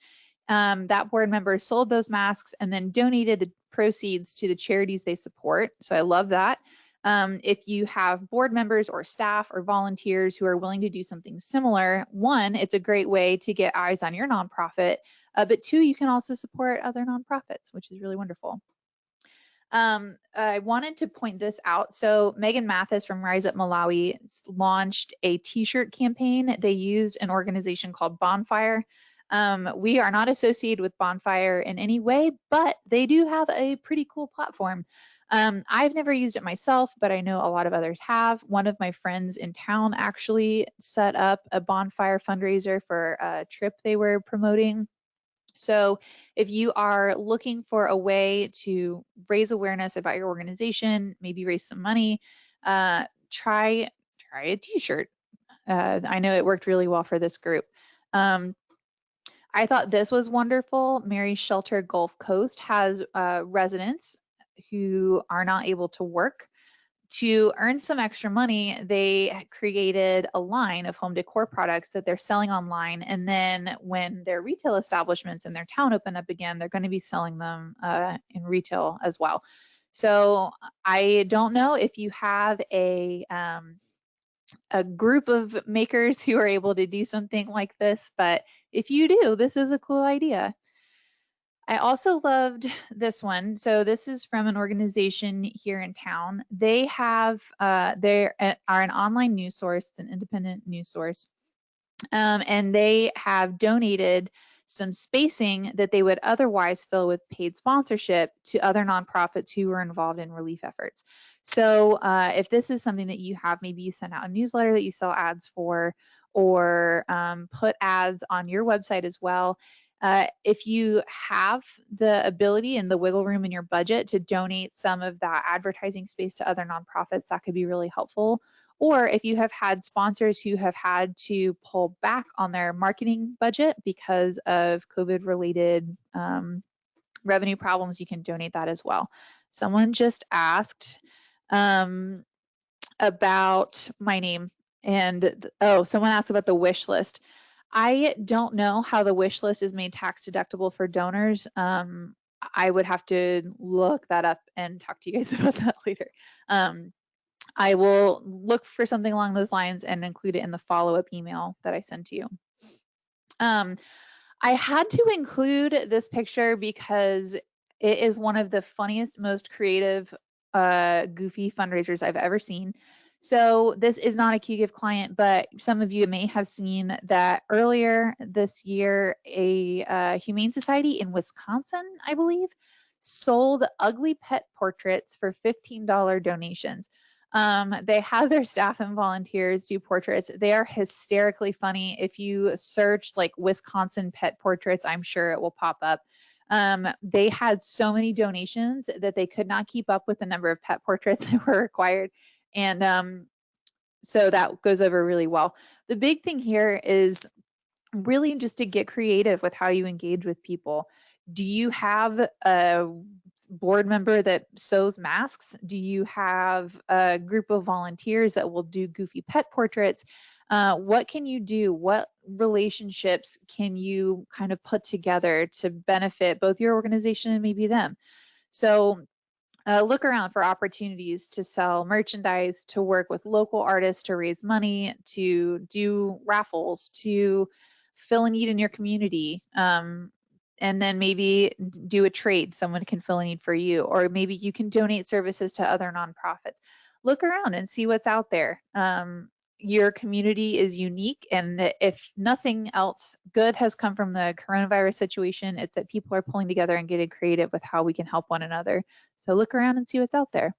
That board member sold those masks and then donated the proceeds to the charities they support. So I love that. If you have board members or staff or volunteers who are willing to do something similar, one, it's a great way to get eyes on your nonprofit, but two, you can also support other nonprofits, which is really wonderful. I wanted to point this out. So Megan Mathis from Rise Up Malawi launched a t-shirt campaign. They used an organization called Bonfire. We are not associated with Bonfire in any way, but they do have a pretty cool platform. I've never used it myself, but I know a lot of others have. One of my friends in town actually set up a Bonfire fundraiser for a trip they were promoting. So if you are looking for a way to raise awareness about your organization, maybe raise some money, try a t-shirt. I know it worked really well for this group. I thought this was wonderful. Mary's Shelter Gulf Coast has residents who are not able to work. To earn some extra money, they created a line of home decor products that they're selling online. And then when their retail establishments in their town open up again, they're going to be selling them in retail as well. So I don't know if you have a group of makers who are able to do something like this, but if you do, this is a cool idea. I also loved this one. So this is from an organization here in town. They have, they are an online news source. It's an independent news source. And they have donated some spacing that they would otherwise fill with paid sponsorship to other nonprofits who are involved in relief efforts. So if this is something that you have, maybe you send out a newsletter that you sell ads for, or put ads on your website as well. If you have the ability and the wiggle room in your budget to donate some of that advertising space to other nonprofits, that could be really helpful. Or if you have had sponsors who have had to pull back on their marketing budget because of COVID-related revenue problems, you can donate that as well. Someone just asked about my name, and someone asked about the wish list. I don't know how the wish list is made tax deductible for donors. I would have to look that up and talk to you guys about that later. I will look for something along those lines and include it in the follow-up email that I send to you. I had to include this picture because it is one of the funniest, most creative, goofy fundraisers I've ever seen. So this is not a Qgiv client, but some of you may have seen that earlier this year, a Humane Society in Wisconsin, I believe, sold ugly pet portraits for $15 donations. They have their staff and volunteers do portraits. They are hysterically funny. If you search like Wisconsin pet portraits, I'm sure it will pop up. They had so many donations that they could not keep up with the number of pet portraits that were required. And so that goes over really well. The big thing here is really just to get creative with how you engage with people. Do you have a board member that sews masks? Do you have a group of volunteers that will do goofy pet portraits? What can you do? What relationships can you kind of put together to benefit both your organization and maybe them? So look around for opportunities to sell merchandise, to work with local artists to raise money, to do raffles, to fill a need in your community. And then maybe do a trade. Someone can fill a need for you, or maybe you can donate services to other nonprofits. Look around and see what's out there. Your community is unique, and if nothing else good has come from the coronavirus situation, it's that people are pulling together and getting creative with how we can help one another. So look around and see what's out there.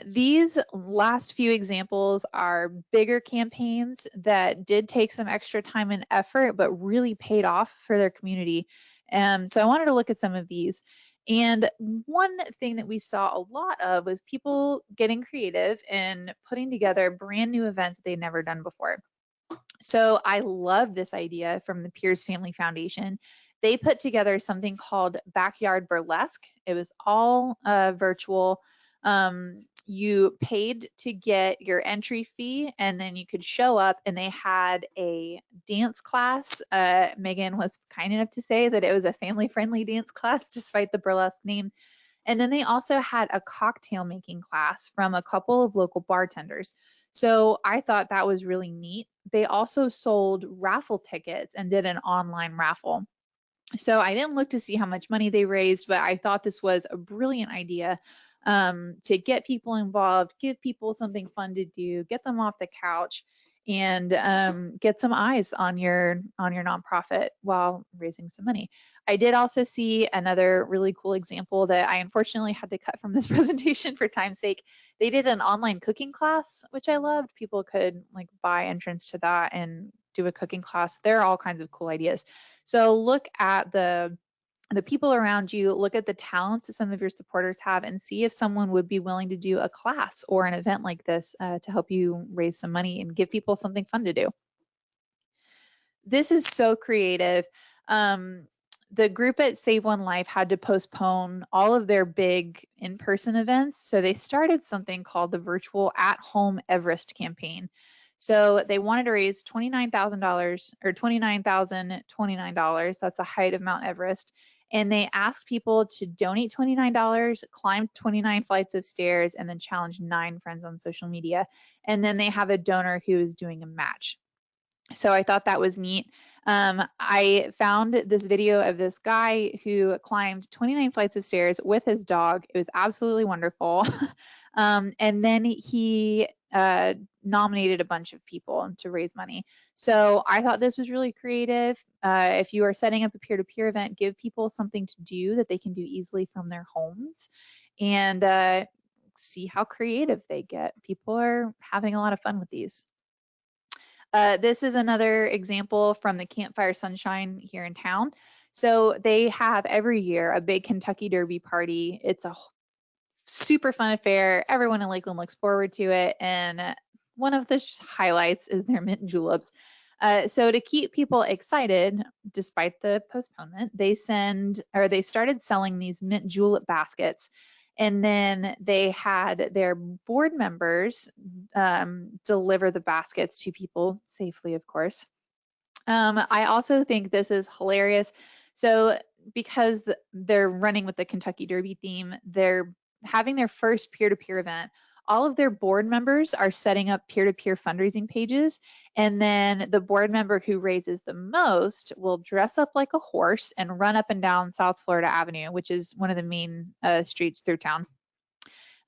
These last few examples are bigger campaigns that did take some extra time and effort, but really paid off for their community. So I wanted to look at some of these. And one thing that we saw a lot of was people getting creative and putting together brand new events that they'd never done before. So I love this idea from the Pierce Family Foundation. They put together something called Backyard Burlesque. It was all virtual. You paid to get your entry fee, and then you could show up, and they had a dance class. Megan was kind enough to say that it was a family-friendly dance class, despite the burlesque name. And then they also had a cocktail making class from a couple of local bartenders. So I thought that was really neat. They also sold raffle tickets and did an online raffle. So I didn't look to see how much money they raised, but I thought this was a brilliant idea to get people involved, give people something fun to do, get them off the couch, and get some eyes on your nonprofit while raising some money. I did also see another really cool example that I unfortunately had to cut from this presentation for time's sake. They did an online cooking class, which I loved. People could like buy entrance to that and do a cooking class. There are all kinds of cool ideas. So look at the people around you, look at the talents that some of your supporters have, and see if someone would be willing to do a class or an event like this to help you raise some money and give people something fun to do. This is so creative. The group at Save One Life had to postpone all of their big in-person events, so they started something called the Virtual at-Home Everest campaign. So they wanted to raise $29,000 or $29,029. That's the height of Mount Everest. And they asked people to donate $29, climb 29 flights of stairs, and then challenge 9 friends on social media. And then they have a donor who is doing a match. So I thought that was neat. I found this video of this guy who climbed 29 flights of stairs with his dog. It was absolutely wonderful. And then he nominated a bunch of people to raise money. So I thought this was really creative. If you are setting up a peer-to-peer event, give people something to do that they can do easily from their homes, and see how creative they get. People are having a lot of fun with these. This is another example from the Campfire Sunshine here in town. So they have every year a big Kentucky Derby party. It's a super fun affair. Everyone in Lakeland looks forward to it. And one of the highlights is their mint juleps. So to keep people excited, despite the postponement, they started selling these mint julep baskets. And then they had their board members deliver the baskets to people safely, of course. I also think this is hilarious. So because they're running with the Kentucky Derby theme, they're having their first peer-to-peer event. All of their board members are setting up peer-to-peer fundraising pages, and then the board member who raises the most will dress up like a horse and run up and down South Florida Avenue, which is one of the main streets through town.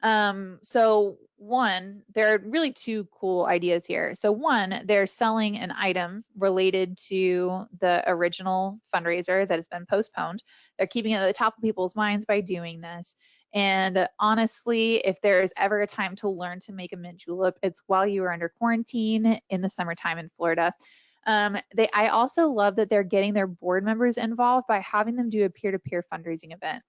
So one, there are really two cool ideas here. So one, they're selling an item related to the original fundraiser that has been postponed. They're keeping it at the top of people's minds by doing this. And honestly, if there's ever a time to learn to make a mint julep, it's while you are under quarantine in the summertime in Florida. I also love that they're getting their board members involved by having them do a peer-to-peer fundraising event.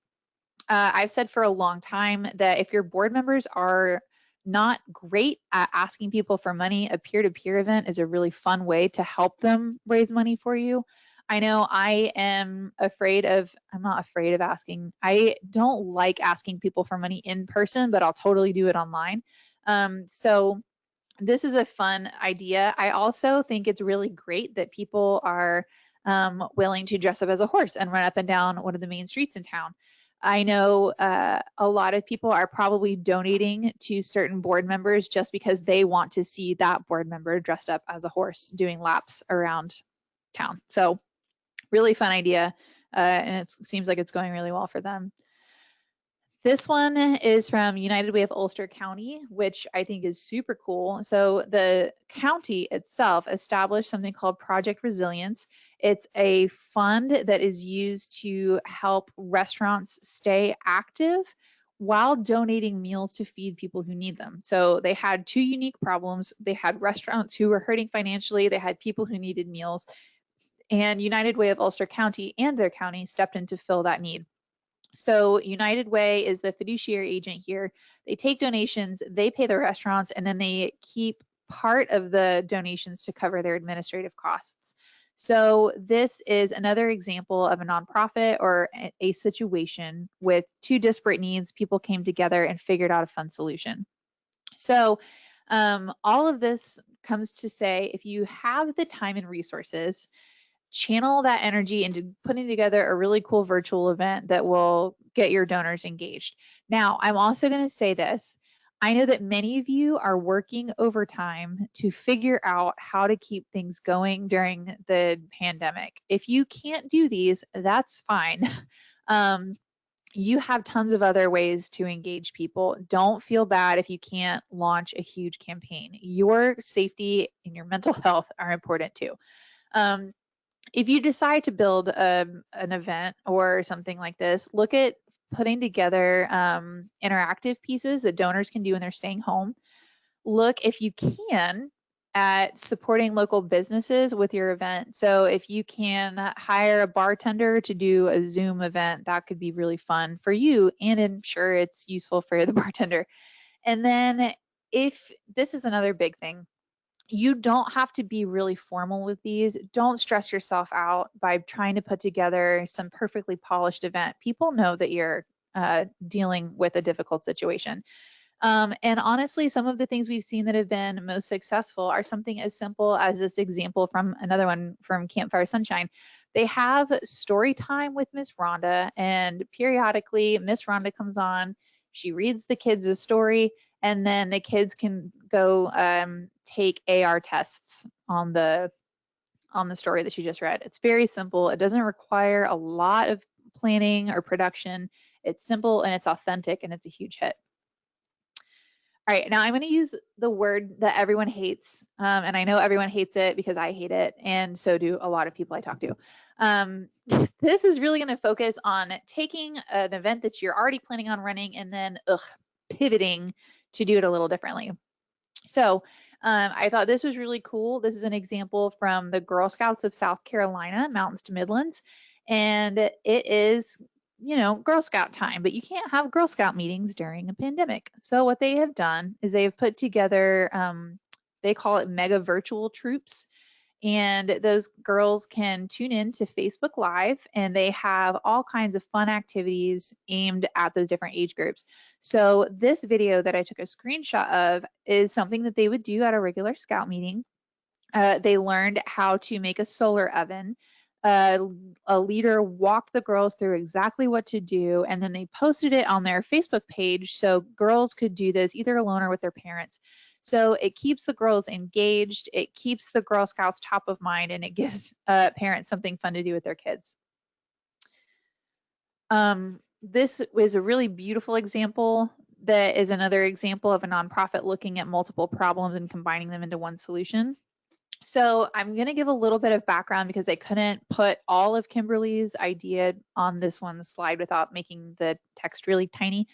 I've said for a long time that if your board members are not great at asking people for money, a peer-to-peer event is a really fun way to help them raise money for you. I know I'm not afraid of asking. I don't like asking people for money in person, but I'll totally do it online. So this is a fun idea. I also think it's really great that people are willing to dress up as a horse and run up and down one of the main streets in town. I know a lot of people are probably donating to certain board members just because they want to see that board member dressed up as a horse doing laps around town. So really fun idea, and it seems like it's going really well for them. This one is from United Way of Ulster County, which I think is super cool. So the county itself established something called Project Resilience. It's a fund that is used to help restaurants stay active while donating meals to feed people who need them. So they had two unique problems. They had restaurants who were hurting financially. They had people who needed meals. And United Way of Ulster County and their county stepped in to fill that need. So United Way is the fiduciary agent here. They take donations, they pay the restaurants, and then they keep part of the donations to cover their administrative costs. So this is another example of a nonprofit or a situation with two disparate needs. People came together and figured out a fun solution. So all of this comes to say, if you have the time and resources, channel that energy into putting together a really cool virtual event that will get your donors engaged. Now, I'm also going to say this. I know that many of you are working overtime to figure out how to keep things going during the pandemic. If you can't do these, that's fine. You have tons of other ways to engage people. Don't feel bad if you can't launch a huge campaign. Your safety and your mental health are important too. If you decide to build an event or something like this, look at putting together interactive pieces that donors can do when they're staying home. Look, if you can, at supporting local businesses with your event. So if you can hire a bartender to do a Zoom event, that could be really fun for you, and I'm sure it's useful for the bartender. And then if this is another big thing, you don't have to be really formal with these. Don't stress yourself out by trying to put together some perfectly polished event. People know that you're dealing with a difficult situation. And honestly, some of the things we've seen that have been most successful are something as simple as this example from another one from Campfire Sunshine. They have story time with Miss Rhonda, and periodically Miss Rhonda comes on. She reads the kids a story, and then the kids can go take AR tests on the story that she just read. It's very simple. It doesn't require a lot of planning or production. It's simple and it's authentic, and it's a huge hit. All right, now I'm going to use the word that everyone hates, and I know everyone hates it because I hate it, and so do a lot of people I talk to. This is really going to focus on taking an event that you're already planning on running and then pivoting to do it a little differently. So I thought this was really cool. This is an example from the Girl Scouts of South Carolina, Mountains to Midlands, and it is Girl Scout time, but you can't have Girl Scout meetings during a pandemic. So what they have done is they have put together, they call it mega virtual troops. And those girls can tune in to Facebook Live, and they have all kinds of fun activities aimed at those different age groups. So this video that I took a screenshot of is something that they would do at a regular Scout meeting. They learned how to make a solar oven. A leader walked the girls through exactly what to do, and then they posted it on their Facebook page so girls could do this either alone or with their parents. So it keeps the girls engaged, it keeps the Girl Scouts top of mind, and it gives parents something fun to do with their kids. This was a really beautiful example. that is another example of a nonprofit looking at multiple problems and combining them into one solution. So I'm going to give a little bit of background because I couldn't put all of Kimberly's idea on this one slide without making the text really tiny.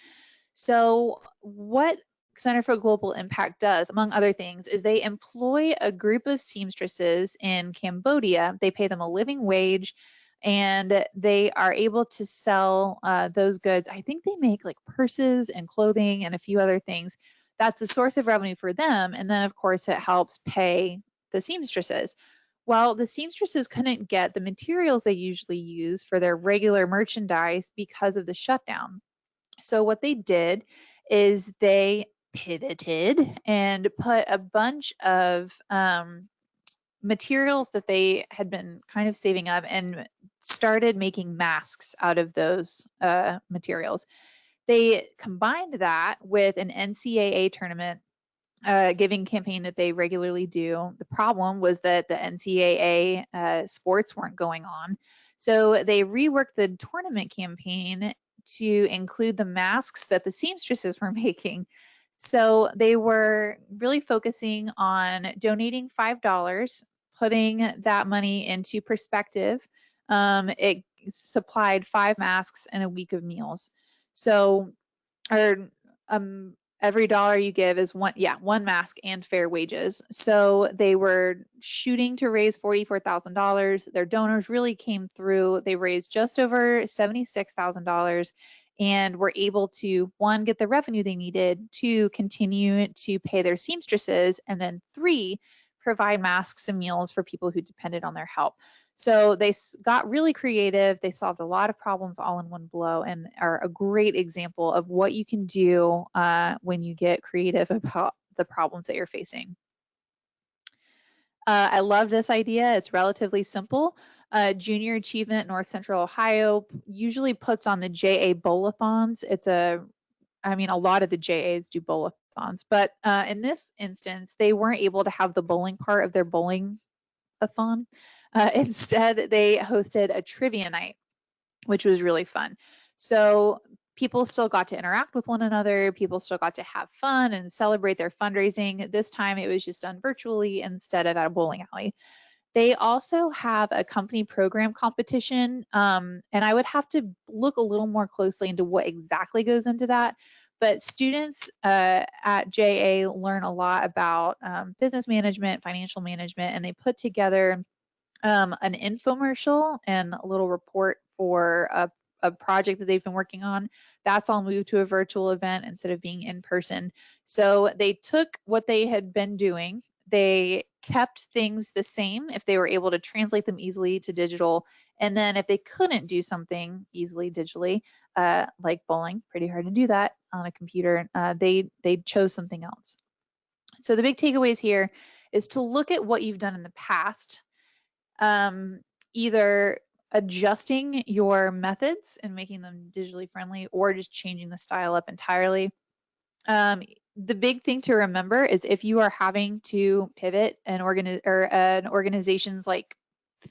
So what Center for Global Impact does, among other things, is they employ a group of seamstresses in Cambodia. They pay them a living wage and they are able to sell those goods. I think they make like purses and clothing and a few other things. That's a source of revenue for them. And then, of course, it helps pay the seamstresses. Well, the seamstresses couldn't get the materials they usually use for their regular merchandise because of the shutdown. So what they did is they pivoted and put a bunch of materials that they had been kind of saving up and started making masks out of those materials. They combined that with an NCAA tournament giving campaign that they regularly do. The problem was that the NCAA sports weren't going on. So they reworked the tournament campaign to include the masks that the seamstresses were making. So they were really focusing on donating $5, putting that money into perspective. It supplied 5 masks and a week of meals. So, or every dollar you give is one mask and fair wages. So they were shooting to raise $44,000. Their donors really came through. They raised just over $76,000 and were able to, one, get the revenue they needed, two, continue to pay their seamstresses, and then three, provide masks and meals for people who depended on their help. So they got really creative. They solved a lot of problems all in one blow and are a great example of what you can do when you get creative about the problems that you're facing. I love this idea. It's relatively simple. Junior Achievement North Central Ohio usually puts on the JA Bowl-a-thons. A lot of the JAs do bowl-a-thons, but in this instance, they weren't able to have the bowling part of their bowling-a-thon. Instead, they hosted a trivia night, which was really fun. So people still got to interact with one another. People still got to have fun and celebrate their fundraising. This time it was just done virtually instead of at a bowling alley. They also have a company program competition, and I would have to look a little more closely into what exactly goes into that. But students at JA learn a lot about business management, financial management, and they put together an infomercial and a little report for a project that they've been working on. That's all moved to a virtual event instead of being in person. So they took what they had been doing, they kept things the same if they were able to translate them easily to digital. And then if they couldn't do something easily digitally, like bowling, pretty hard to do that on a computer, they chose something else. So the big takeaways here is to look at what you've done in the past, either adjusting your methods and making them digitally friendly or just changing the style up entirely. The big thing to remember is if you are having to pivot an organization's like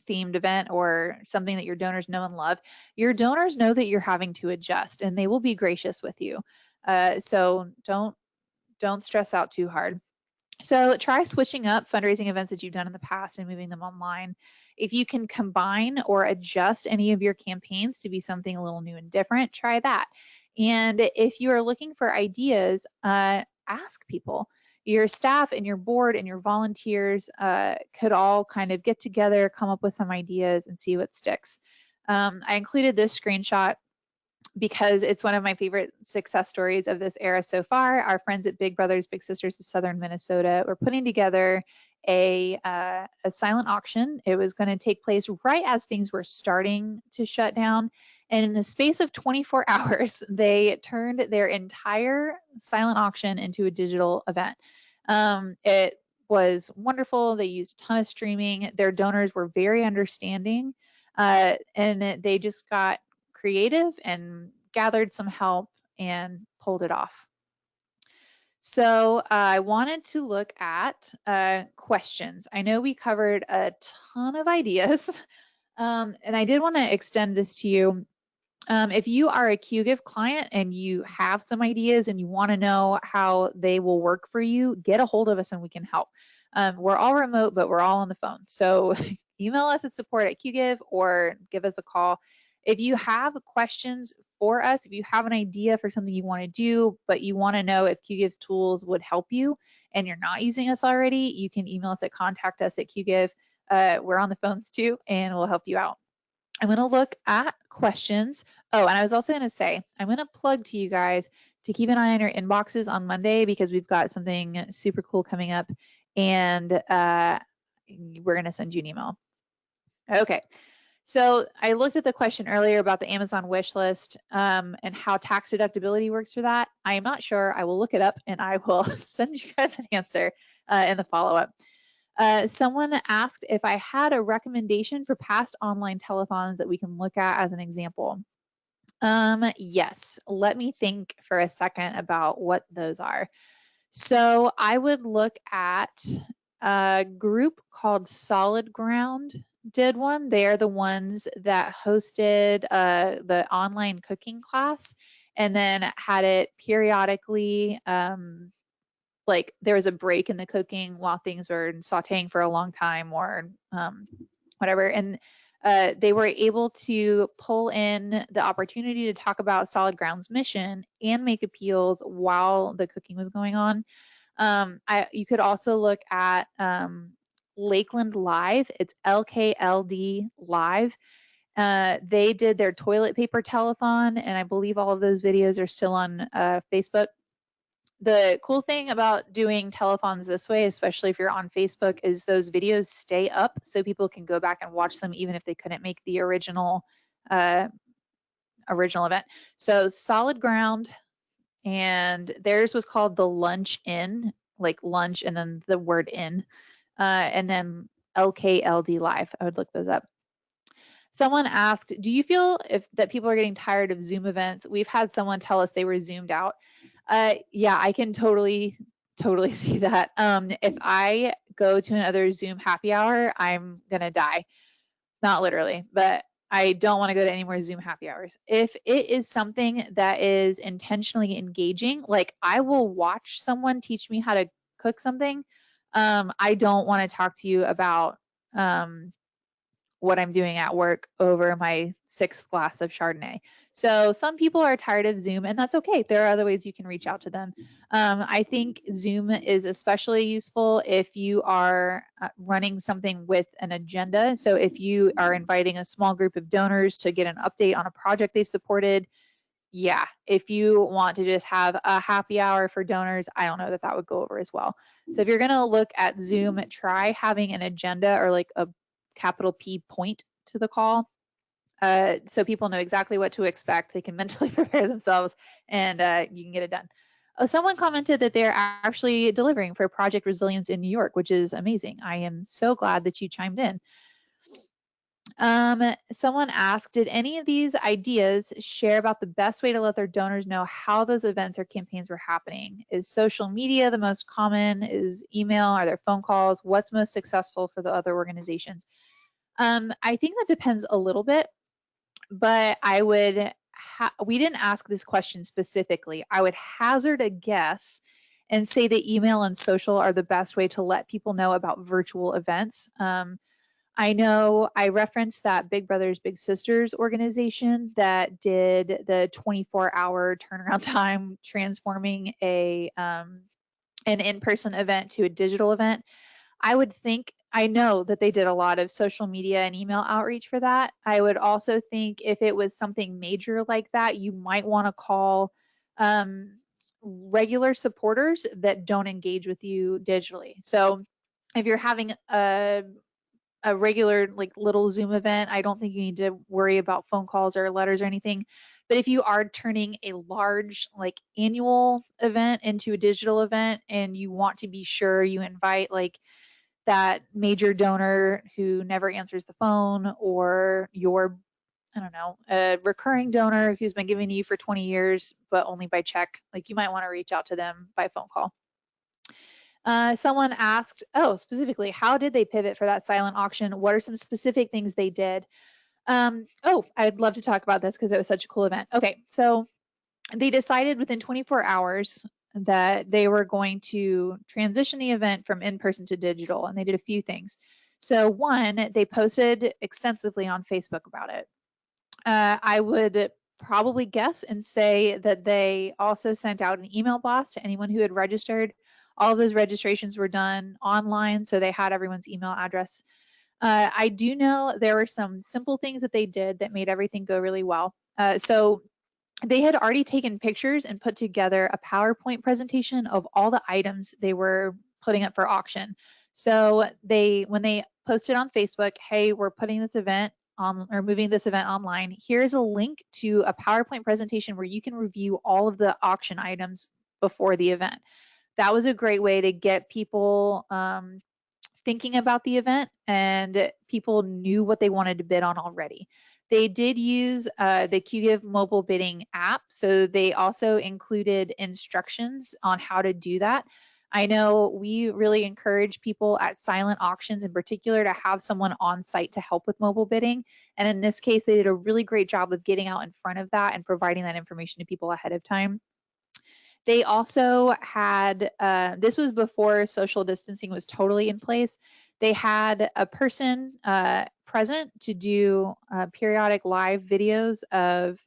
themed event or something that your donors know and love, your donors know that you're having to adjust and they will be gracious with you. So don't stress out too hard. So try switching up fundraising events that you've done in the past and moving them online. If you can combine or adjust any of your campaigns to be something a little new and different, try that. And if you are looking for ideas, ask people. Your staff and your board and your volunteers could all kind of get together, come up with some ideas and see what sticks. I included this screenshot because it's one of my favorite success stories of this era so far. Our friends at Big Brothers Big Sisters of Southern Minnesota were putting together a silent auction. It was going to take place right as things were starting to shut down. And in the space of 24 hours, they turned their entire silent auction into a digital event. It was wonderful. They used a ton of streaming. Their donors were very understanding. And they just got creative and gathered some help and pulled it off. So I wanted to look at questions. I know we covered a ton of ideas, and I did want to extend this to you. If you are a Qgiv client and you have some ideas and you want to know how they will work for you, get a hold of us and we can help. We're all remote, but we're all on the phone. So email us at support@Qgiv or give us a call. If you have questions for us, if you have an idea for something you want to do, but you want to know if Qgiv's tools would help you and you're not using us already, you can email us at contact@Qgiv. We're on the phones too, and we'll help you out. I'm going to look at questions. Oh, and I was also going to say, I'm going to plug to you guys to keep an eye on your inboxes on Monday because we've got something super cool coming up, and we're going to send you an email. Okay. So I looked at the question earlier about the Amazon wish list and how tax deductibility works for that. I am not sure. I will look it up and I will send you guys an answer in the follow-up. Someone asked if I had a recommendation for past online telethons that we can look at as an example. Yes, let me think for a second about what those are. So I would look at a group called Solid Ground did one. They are the ones that hosted the online cooking class and then had it periodically like there was a break in the cooking while things were sauteing for a long time or whatever. And they were able to pull in the opportunity to talk about Solid Ground's mission and make appeals while the cooking was going on. You could also look at Lakeland Live. It's LKLD Live. They did their toilet paper telethon, and I believe all of those videos are still on Facebook. The cool thing about doing telethons this way, especially if you're on Facebook, is those videos stay up so people can go back and watch them even if they couldn't make the original event. So Solid Ground, and theirs was called the Lunch In, like lunch and then the word in, and then LKLD Live. I would look those up. Someone asked, do you feel that people are getting tired of Zoom events? We've had someone tell us they were Zoomed out. Yeah, I can totally see that. If I go to another Zoom happy hour, I'm gonna die. Not literally, but I don't want to go to any more Zoom happy hours. If it is something that is intentionally engaging, like I will watch someone teach me how to cook something. I don't want to talk to you about what I'm doing at work over my 6th glass of Chardonnay. So some people are tired of Zoom, and that's okay. There are other ways you can reach out to them. I think Zoom is especially useful if you are running something with an agenda. So if you are inviting a small group of donors to get an update on a project they've supported, yeah, if you want to just have a happy hour for donors, I don't know that would go over as well. So if you're going to look at Zoom, try having an agenda or like a capital P point to the call so people know exactly what to expect. They can mentally prepare themselves and you can get it done. Someone commented that they're actually delivering for Project Resilience in New York, which is amazing. I am so glad that you chimed in. Someone asked, did any of these ideas share about the best way to let their donors know how those events or campaigns were happening? Is social media the most common? Is email? Are there phone calls? What's most successful for the other organizations? I think that depends a little bit, but I would, we didn't ask this question specifically. I would hazard a guess and say that email and social are the best way to let people know about virtual events. I know I referenced that Big Brothers Big Sisters organization that did the 24-hour turnaround time transforming an in-person event to a digital event. I know that they did a lot of social media and email outreach for that. I would also think if it was something major like that, you might want to call regular supporters that don't engage with you digitally. So if you're having a regular like little Zoom event, I don't think you need to worry about phone calls or letters or anything. But if you are turning a large like annual event into a digital event and you want to be sure you invite like that major donor who never answers the phone or your, I don't know, a recurring donor who's been giving to you for 20 years, but only by check, like you might want to reach out to them by phone call. Someone asked, specifically, how did they pivot for that silent auction? What are some specific things they did? Oh, I'd love to talk about this because it was such a cool event. Okay, so they decided within 24 hours that they were going to transition the event from in-person to digital, and they did a few things. So one, they posted extensively on Facebook about it. I would probably guess and say that they also sent out an email blast to anyone who had registered. All of those registrations were done online, so they had everyone's email address. I do know there were some simple things that they did that made everything go really well. So they had already taken pictures and put together a PowerPoint presentation of all the items they were putting up for auction. So when they posted on Facebook, hey, we're putting this event on or moving this event online, here's a link to a PowerPoint presentation where you can review all of the auction items before the event. That was a great way to get people thinking about the event, and people knew what they wanted to bid on already. They did use the Qgiv mobile bidding app, so they also included instructions on how to do that. I know we really encourage people at silent auctions in particular to have someone on site to help with mobile bidding. And in this case, they did a really great job of getting out in front of that and providing that information to people ahead of time. They also had, this was before social distancing was totally in place. They had a person present to do periodic live videos of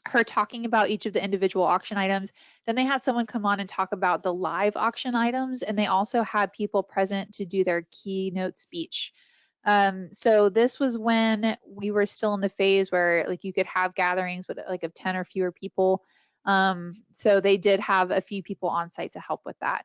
her talking about each of the individual auction items. Then they had someone come on and talk about the live auction items, and they also had people present to do their keynote speech. So this was when we were still in the phase where like you could have gatherings with like of 10 or fewer people. So they did have a few people on site to help with that.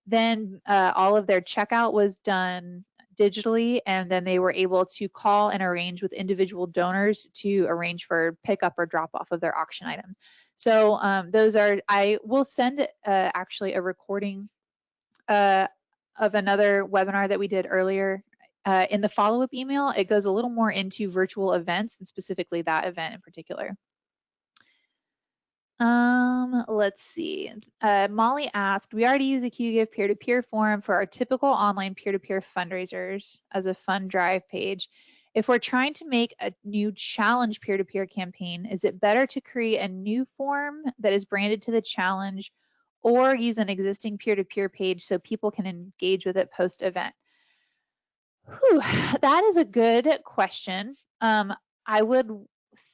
Then all of their checkout was done digitally, and then they were able to call and arrange with individual donors to arrange for pickup or drop off of their auction item. So those are, I will send actually a recording of another webinar that we did earlier. In the follow-up email, it goes a little more into virtual events and specifically that event in particular. Let's see. Molly asked, we already use a Qgiv peer-to-peer forum for our typical online peer-to-peer fundraisers as a fund drive page. If we're trying to make a new challenge peer-to-peer campaign, is it better to create a new form that is branded to the challenge or use an existing peer-to-peer page so people can engage with it post-event? That is a good question. I would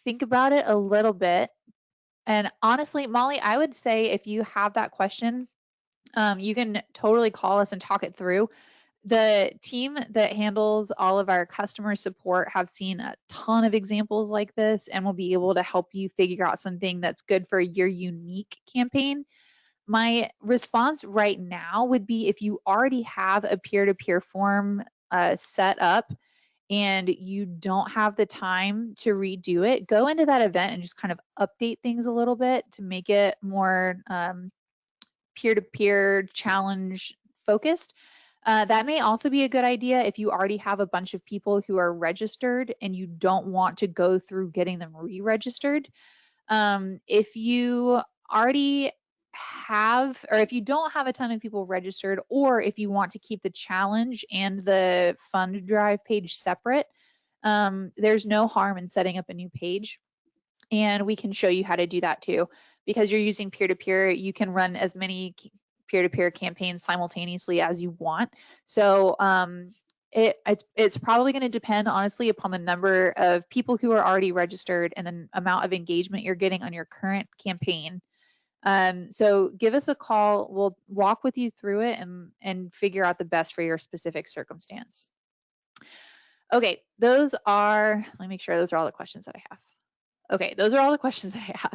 think about it a little bit. And honestly, Molly, I would say if you have that question, you can totally call us and talk it through. The team that handles all of our customer support have seen a ton of examples like this and will be able to help you figure out something that's good for your unique campaign. My response right now would be if you already have a peer-to-peer form set up and you don't have the time to redo it, go into that event and just kind of update things a little bit to make it more peer-to-peer challenge focused. That may also be a good idea if you already have a bunch of people who are registered and you don't want to go through getting them re-registered. If you already have, or if you don't have a ton of people registered, or if you want to keep the challenge and the fund drive page separate, there's no harm in setting up a new page. And we can show you how to do that too. Because you're using peer-to-peer, you can run as many peer-to-peer campaigns simultaneously as you want. So it's probably going to depend honestly upon the number of people who are already registered and the amount of engagement you're getting on your current campaign. So give us a call. We'll walk with you through it and figure out the best for your specific circumstance. Okay, let me make sure those are all the questions that I have. Okay, those are all the questions that I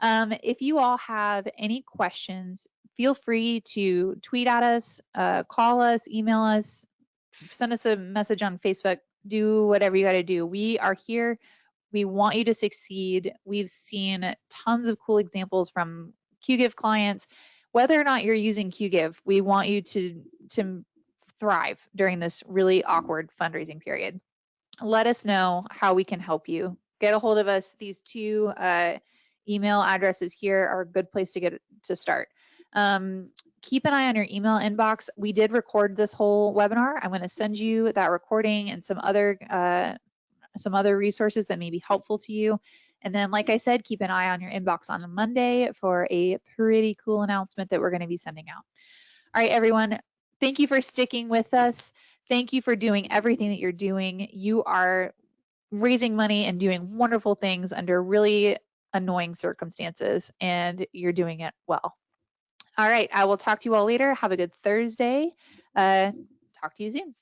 have. If you all have any questions, feel free to tweet at us, call us, email us, send us a message on Facebook, do whatever you got to do. We are here. We want you to succeed. We've seen tons of cool examples from Qgiv clients. Whether or not you're using Qgiv, we want you to thrive during this really awkward fundraising period. Let us know how we can help you. Get a hold of us. These two email addresses here are a good place to start. Keep an eye on your email inbox. We did record this whole webinar. I'm going to send you that recording and some other some other resources that may be helpful to you. And then, like I said, keep an eye on your inbox on a Monday for a pretty cool announcement that we're going to be sending out. All right, everyone, thank you for sticking with us. Thank you for doing everything that you're doing. You are raising money and doing wonderful things under really annoying circumstances, and you're doing it well. All right, I will talk to you all later. Have a good Thursday. Talk to you soon.